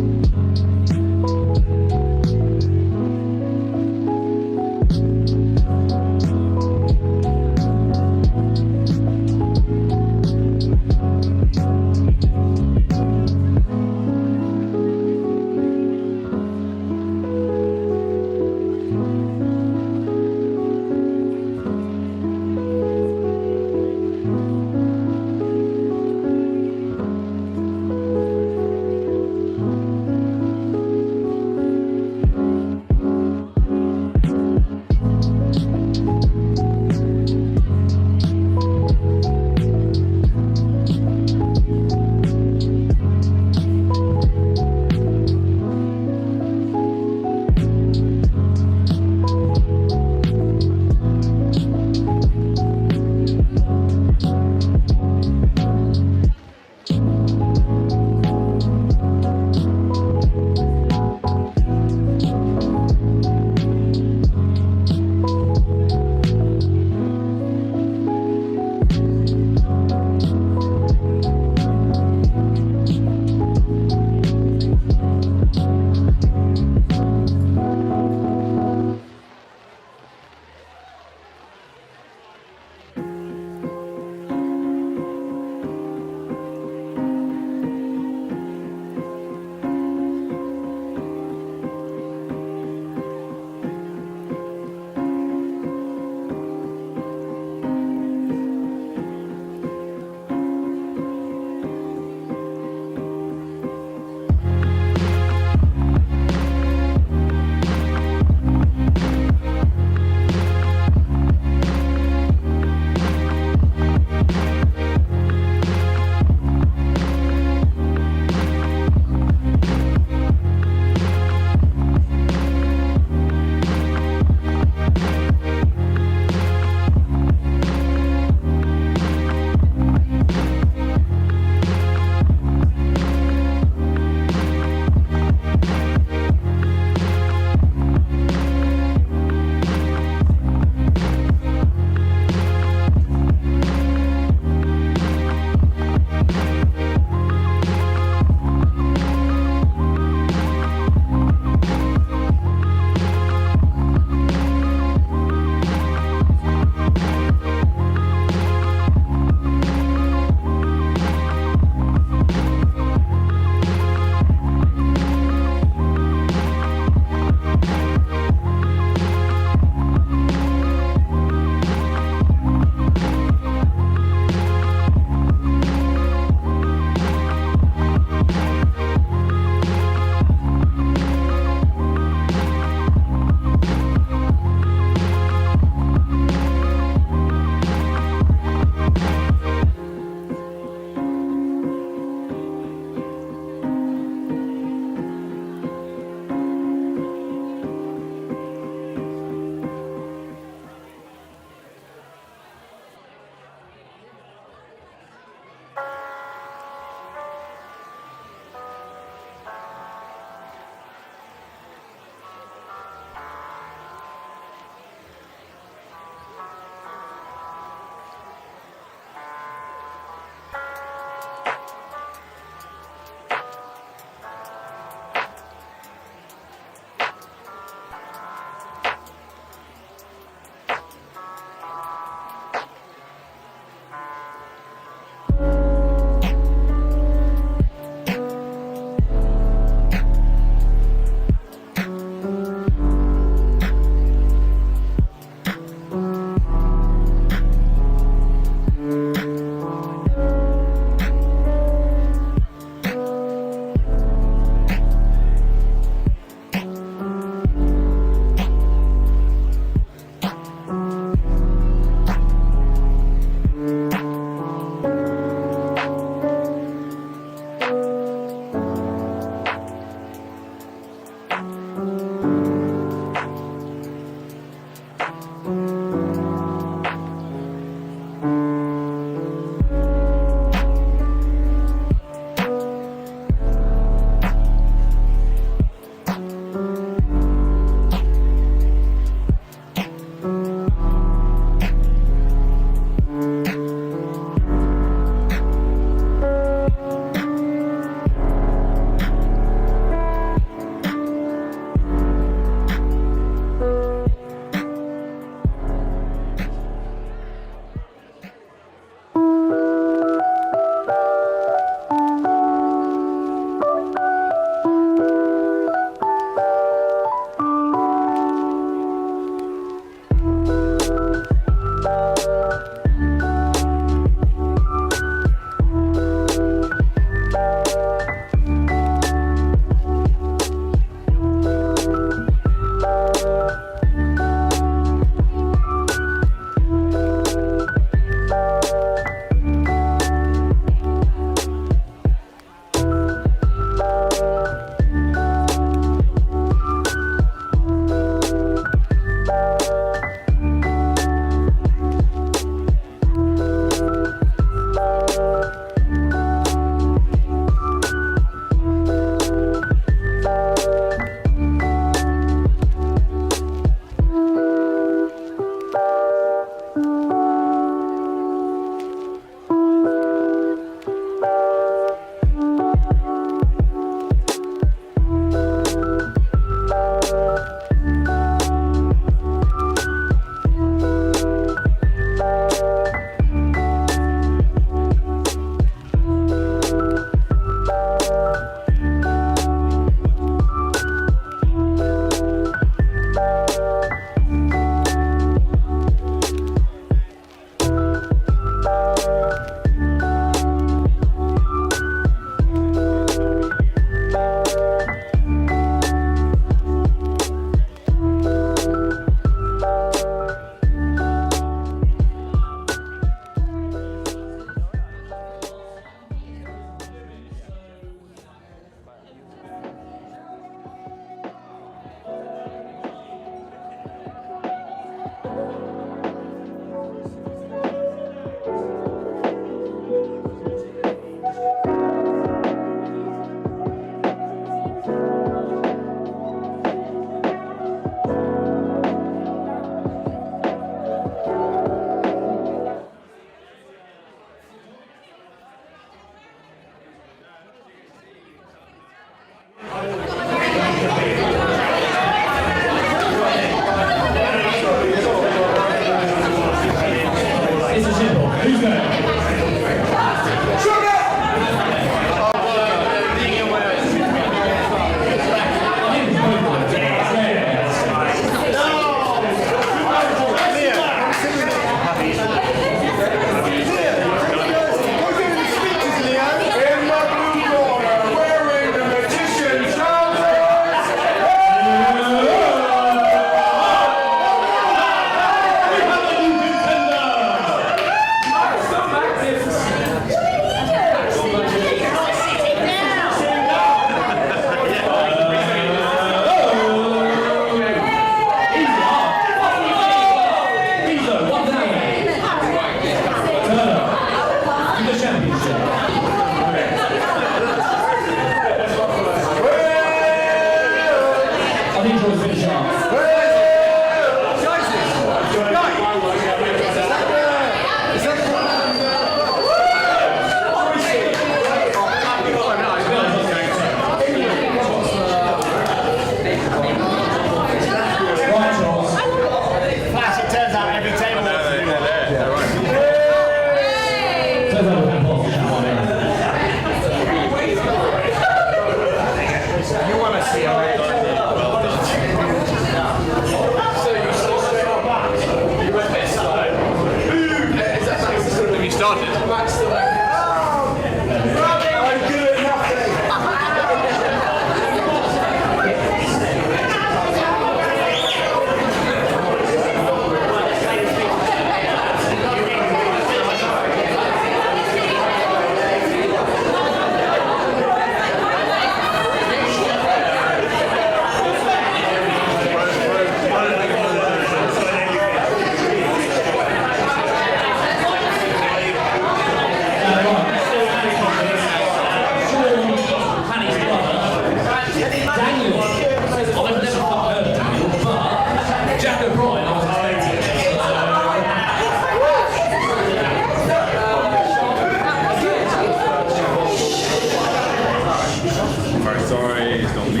Very sorry, it's not me.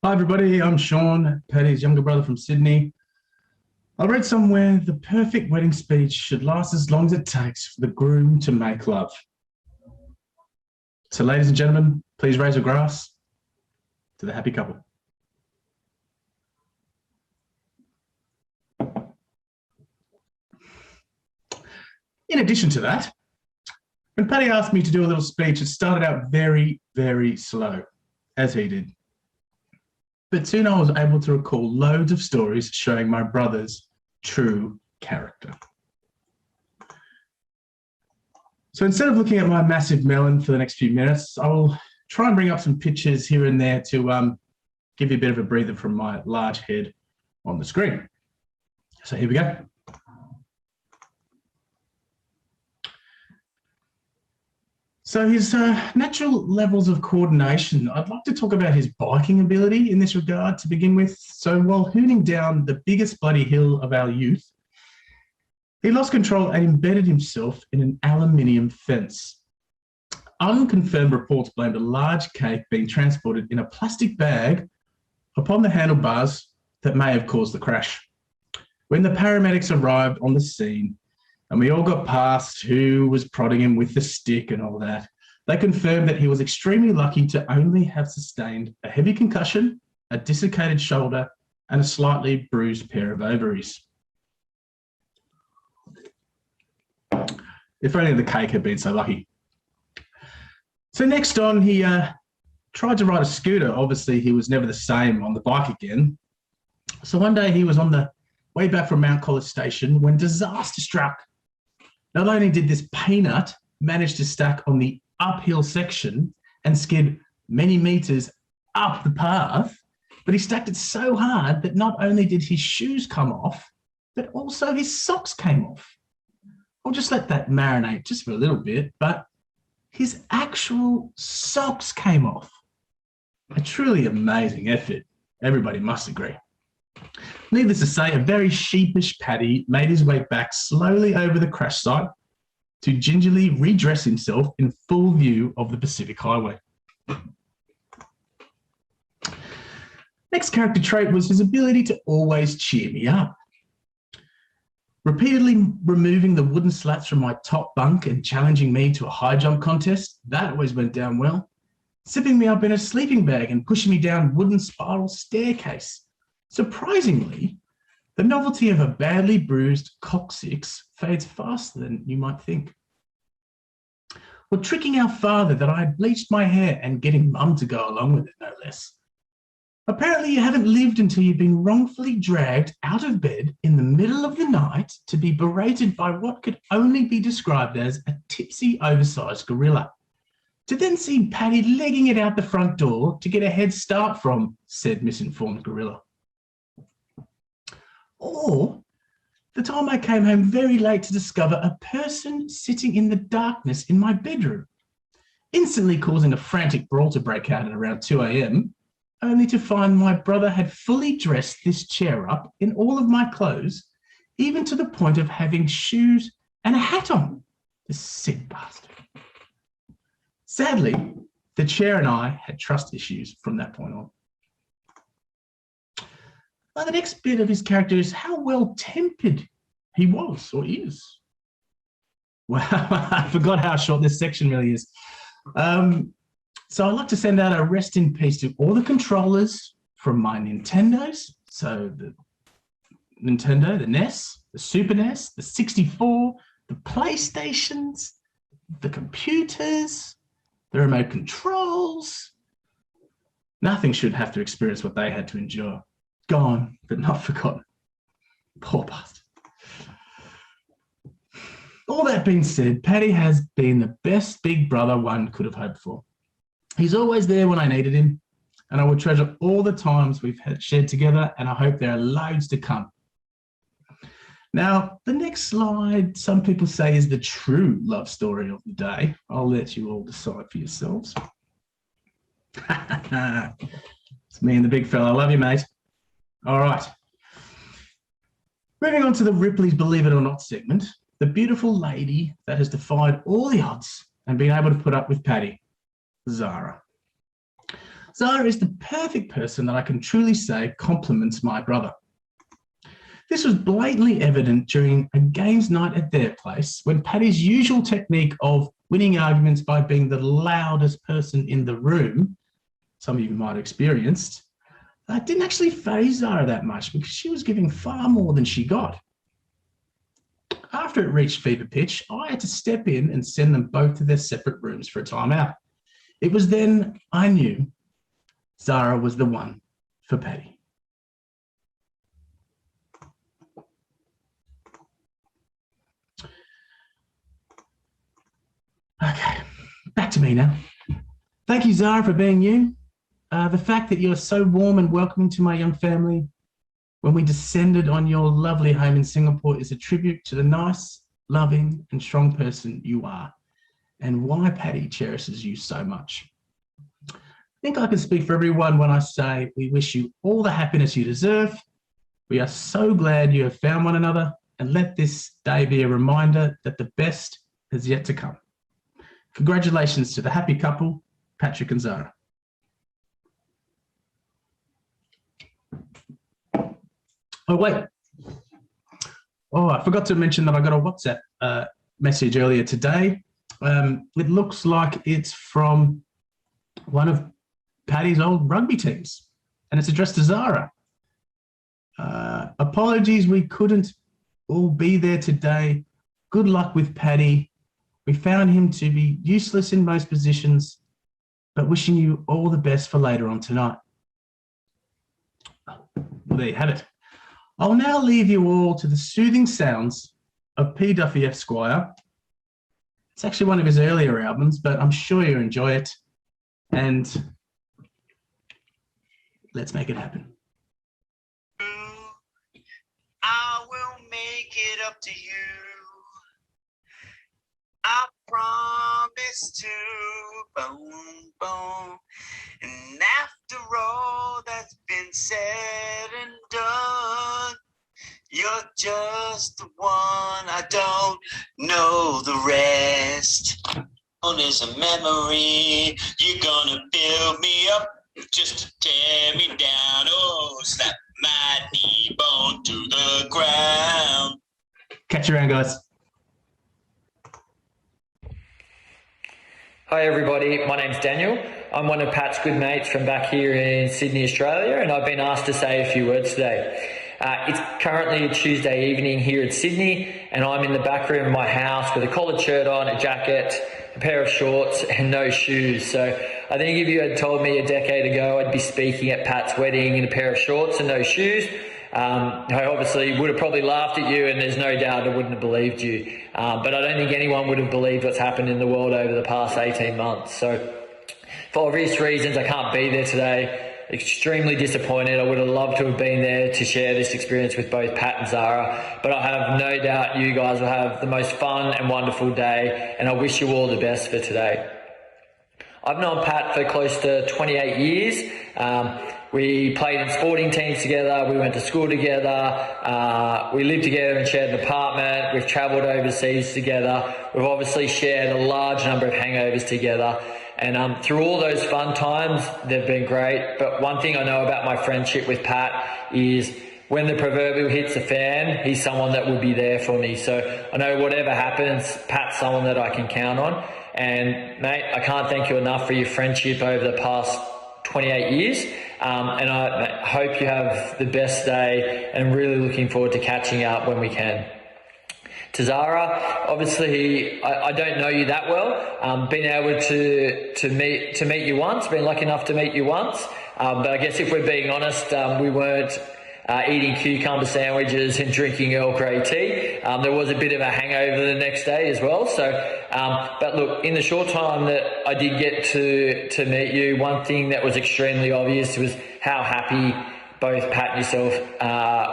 Hi everybody, I'm Sean, Paddy's younger brother from Sydney. I read somewhere the perfect wedding speech should last as long as it takes for the groom to make love. So ladies and gentlemen, please raise a glass to the happy couple. In addition to that, when Paddy asked me to do a little speech, it started out very, very slow, as he did. But soon I was able to recall loads of stories showing my brother's true character. So instead of looking at my massive melon for the next few minutes, I will try and bring up some pictures here and there to give you a bit of a breather from my large head on the screen. So here we go. So his natural levels of coordination, I'd like to talk about his biking ability in this regard to begin with. So while hooning down the biggest bloody hill of our youth, he lost control and embedded himself in an aluminium fence. Unconfirmed reports blamed a large cake being transported in a plastic bag upon the handlebars that may have caused the crash. When the paramedics arrived on the scene, and we all got past who was prodding him with the stick and all that, they confirmed that he was extremely lucky to only have sustained a heavy concussion, a dislocated shoulder, and a slightly bruised pair of ovaries. If only the cake had been so lucky. So next on, he tried to ride a scooter. Obviously, he was never the same on the bike again. So one day he was on the way back from Mount College Station when disaster struck. Not only did this peanut manage to stack on the uphill section and skid many meters up the path, but he stacked it so hard that not only did his shoes come off, but also his socks came off. I'll just let that marinate just for a little bit, but his actual socks came off. A truly amazing effort, everybody must agree. Needless to say, a very sheepish Paddy made his way back slowly over the crash site to gingerly redress himself in full view of the Pacific Highway. Next character trait was his ability to always cheer me up. Repeatedly removing the wooden slats from my top bunk and challenging me to a high jump contest, that always went down well. Sipping me up in a sleeping bag and pushing me down wooden spiral staircase. Surprisingly, the novelty of a badly bruised coccyx fades faster than you might think. Or tricking our father that I had bleached my hair and getting mum to go along with it, no less. Apparently you haven't lived until you've been wrongfully dragged out of bed in the middle of the night to be berated by what could only be described as a tipsy, oversized gorilla. To then see Paddy legging it out the front door to get a head start from said misinformed gorilla. Or the time I came home very late to discover a person sitting in the darkness in my bedroom, instantly causing a frantic brawl to break out at around 2 a.m, only to find my brother had fully dressed this chair up in all of my clothes, even to the point of having shoes and a hat on. The sick bastard. Sadly, the chair and I had trust issues from that point on. Now, the next bit of his character is how well-tempered he was or is. Wow, I forgot how short this section really is. So I'd like to send out a rest in peace to all the controllers from my Nintendos. So the Nintendo, the NES, the Super NES, the 64, the PlayStations, the computers, the remote controls. Nothing should have to experience what they had to endure. Gone, but not forgotten. Poor bastard. All that being said, Paddy has been the best big brother one could have hoped for. He's always there when I needed him, and I will treasure all the times we've shared together, and I hope there are loads to come. Now, the next slide, some people say is the true love story of the day. I'll let you all decide for yourselves. It's me and the big fella. I love you, mate. All right. Moving on to the Ripley's Believe It or Not segment, the beautiful lady that has defied all the odds and been able to put up with Paddy, Zara. Zara is the perfect person that I can truly say compliments my brother. This was blatantly evident during a games night at their place when Paddy's usual technique of winning arguments by being the loudest person in the room, some of you might have experienced, didn't actually faze Zara that much because she was giving far more than she got. After it reached fever pitch, I had to step in and send them both to their separate rooms for a timeout. It was then I knew Zara was the one for Paddy. Okay, back to me now. Thank you, Zara, for being you. The fact that you're so warm and welcoming to my young family when we descended on your lovely home in Singapore is a tribute to the nice, loving and strong person you are and why Paddy cherishes you so much. I think I can speak for everyone when I say we wish you all the happiness you deserve. We are so glad you have found one another, and let this day be a reminder that the best is yet to come. Congratulations to the happy couple, Patrick and Zara. Oh, wait. Oh, I forgot to mention that I got a WhatsApp message earlier today. It looks like it's from one of Paddy's old rugby teams, and it's addressed to Zara. Apologies, we couldn't all be there today. Good luck with Paddy. We found him to be useless in most positions, but wishing you all the best for later on tonight. Well, there you have it. I'll now leave you all to the soothing sounds of P. Duffy Esquire. It's actually one of his earlier albums, but I'm sure you'll enjoy it. And let's make it happen. I will make it up to you. I promise to, boom, boom. And after all that's been said and done, you're just the one, I don't know the rest. Is a memory, you're gonna build me up, just tear me down, oh, slap my knee bone to the ground. Catch you around, guys. Hi everybody, my name's Daniel. I'm one of Pat's good mates from back here in Sydney, Australia, and I've been asked to say a few words today. It's currently a Tuesday evening here in Sydney, and I'm in the back room of my house with a collared shirt on, a jacket, a pair of shorts and no shoes. So I think if you had told me a decade ago I'd be speaking at Pat's wedding in a pair of shorts and no shoes, I obviously would have probably laughed at you, and there's no doubt I wouldn't have believed you. But I don't think anyone would have believed what's happened in the world over the past 18 months. So for obvious reasons, I can't be there today. Extremely disappointed. I would have loved to have been there to share this experience with both Pat and Zara, but I have no doubt you guys will have the most fun and wonderful day, and I wish you all the best for today. I've known Pat for close to 28 years. We played in sporting teams together, we went to school together, we lived together and shared an apartment, we've travelled overseas together, we've obviously shared a large number of hangovers together, and through all those fun times, they've been great. But one thing I know about my friendship with Pat is when the proverbial hits the fan, he's someone that will be there for me. So I know whatever happens, Pat's someone that I can count on. And mate, I can't thank you enough for your friendship over the past 28 years. And I hope you have the best day, and really looking forward to catching up when we can. To Zara, obviously, I don't know you that well. Been able to meet you once, been lucky enough to meet you once. But I guess if we're being honest, we weren't eating cucumber sandwiches and drinking Earl Grey tea. There was a bit of a hangover the next day as well. So, but look, in the short time that I did get to meet you, one thing that was extremely obvious was how happy both Pat and yourself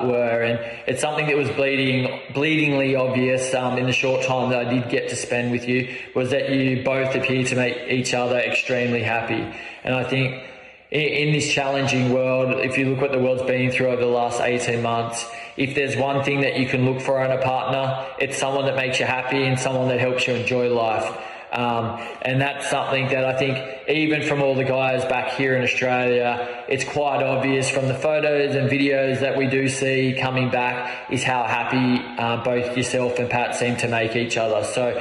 were, and it's something that was bleedingly obvious in the short time that I did get to spend with you, was that you both appear to make each other extremely happy. And I think in this challenging world, if you look what the world's been through over the last 18 months, if there's one thing that you can look for in a partner, it's someone that makes you happy and someone that helps you enjoy life. And that's something that I think, even from all the guys back here in Australia, it's quite obvious from the photos and videos that we do see coming back, is how happy both yourself and Pat seem to make each other. So,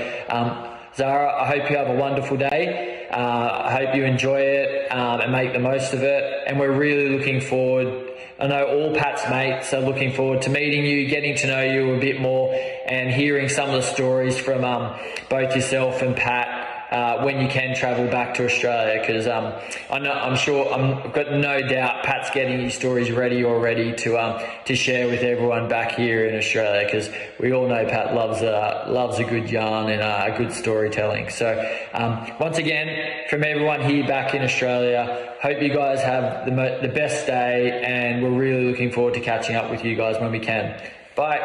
Zara, I hope you have a wonderful day. I hope you enjoy it and make the most of it. And we're really looking forward, I know all Pat's mates are looking forward to meeting you, getting to know you a bit more, and hearing some of the stories from both yourself and Pat when you can travel back to Australia, because I've got no doubt Pat's getting his stories ready already to share with everyone back here in Australia, because we all know Pat loves a good yarn and a good storytelling. So once again, from everyone here back in Australia, hope you guys have the best day, and we're really looking forward to catching up with you guys when we can. Bye.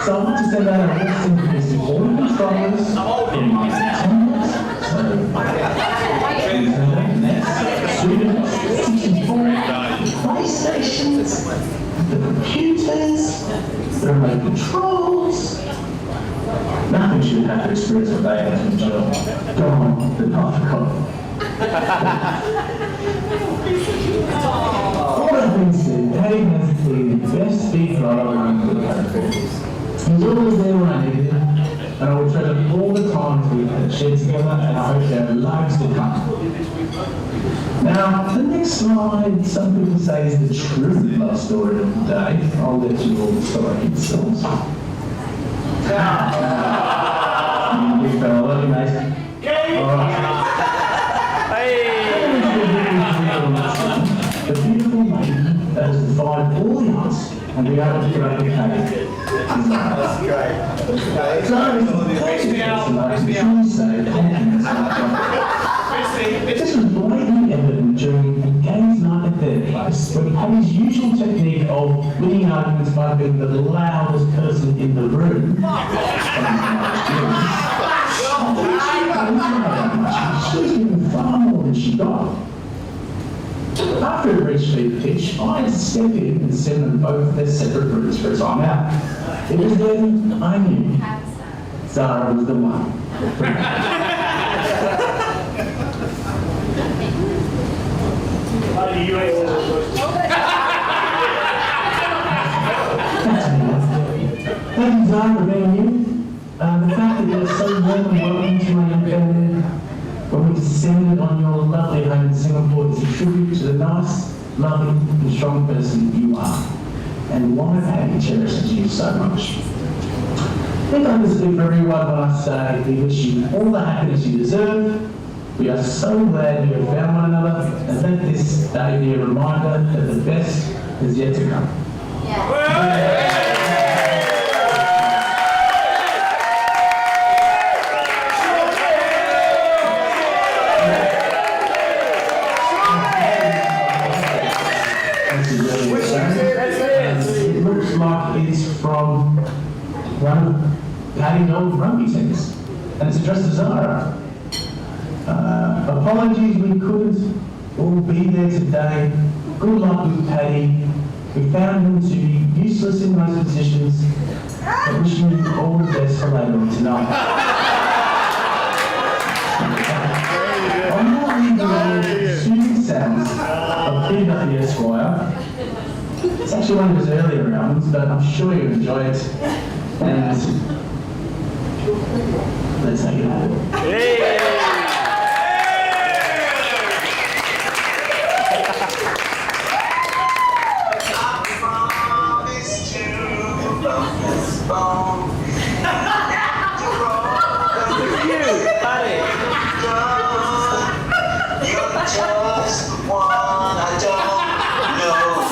So I want to say that I listen to this all the scholars PlayStations, the computers, the remote controls. Nothing should have to experience what they have to enjoy. Go on, the coffee. All that being said, Paddy has been the best big brother around the country. He's always there when I need him, and I will treasure all the times we've had shared together, and I hope you have loads to come. Now, the next slide, some people say is the true love story of the day. I'll let you all decide yourselves. Big fella, love you, mate. All right. The beautiful lady that has defied all the odds and be able to create a cake. That's great. So, this was blatantly evident during a games night at their place, where he had his usual technique of winning arguments by being the loudest person in the room. She was given far more than she got. After it reached fever pitch, I had to step in and send them both their separate routes for a time out. It was then I knew Zara was the one. Thank you, Zara, for being you. The fact that you're so warm and welcome to my young family when we descended on your lovely home in Singapore is a tribute to the nice, loving and strong person you are, and why Paddy cherishes you so much. I think I can speak for everyone when I say we wish you all the happiness you deserve. We are so glad you have found one another, and let this day be a reminder that the best is yet to come. It looks like it's from one of Paddy's old rugby teams, and it's addressed to Zara. Apologies we couldn't all be there today. Good luck with Paddy. We found him to be useless in most positions, but wishing you all the best for later on tonight. I'm not reading the soothing sounds of Big Up the Esquire. It's actually one of his earlier albums, but I'm sure you enjoy it. And let's take it home. Just one I don't know.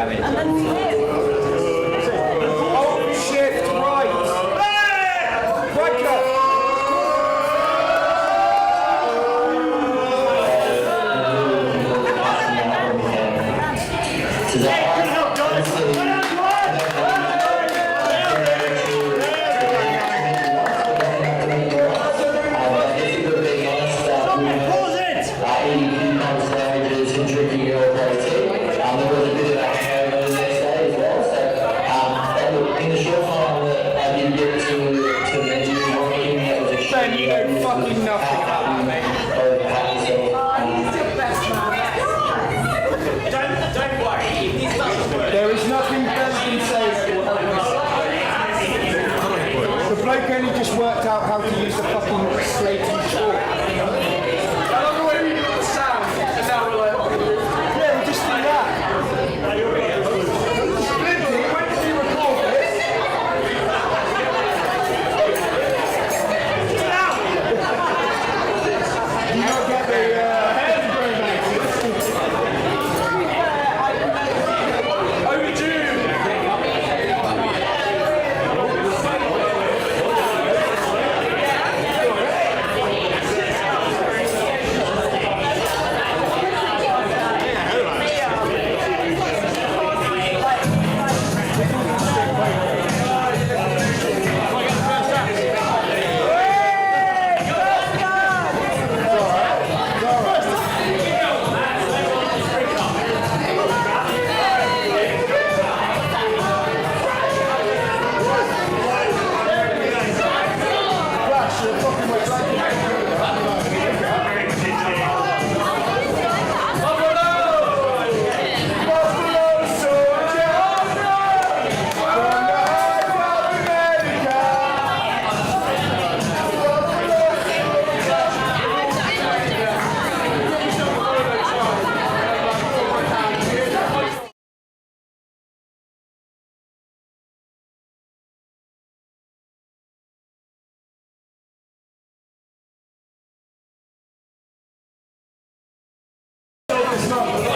having. Hold shift right. Breaker. You know fucking nothing about that, mate. Don't worry. If this doesn't work, There is nothing better than saying that will help us. The bloke only just worked out how to use the fucking slate and chalk. I don't know where we got the sound, and now we're like, yeah, we'll just do that. Flinty, when did you record this? You don't get the head grenades. Overdue. It's not.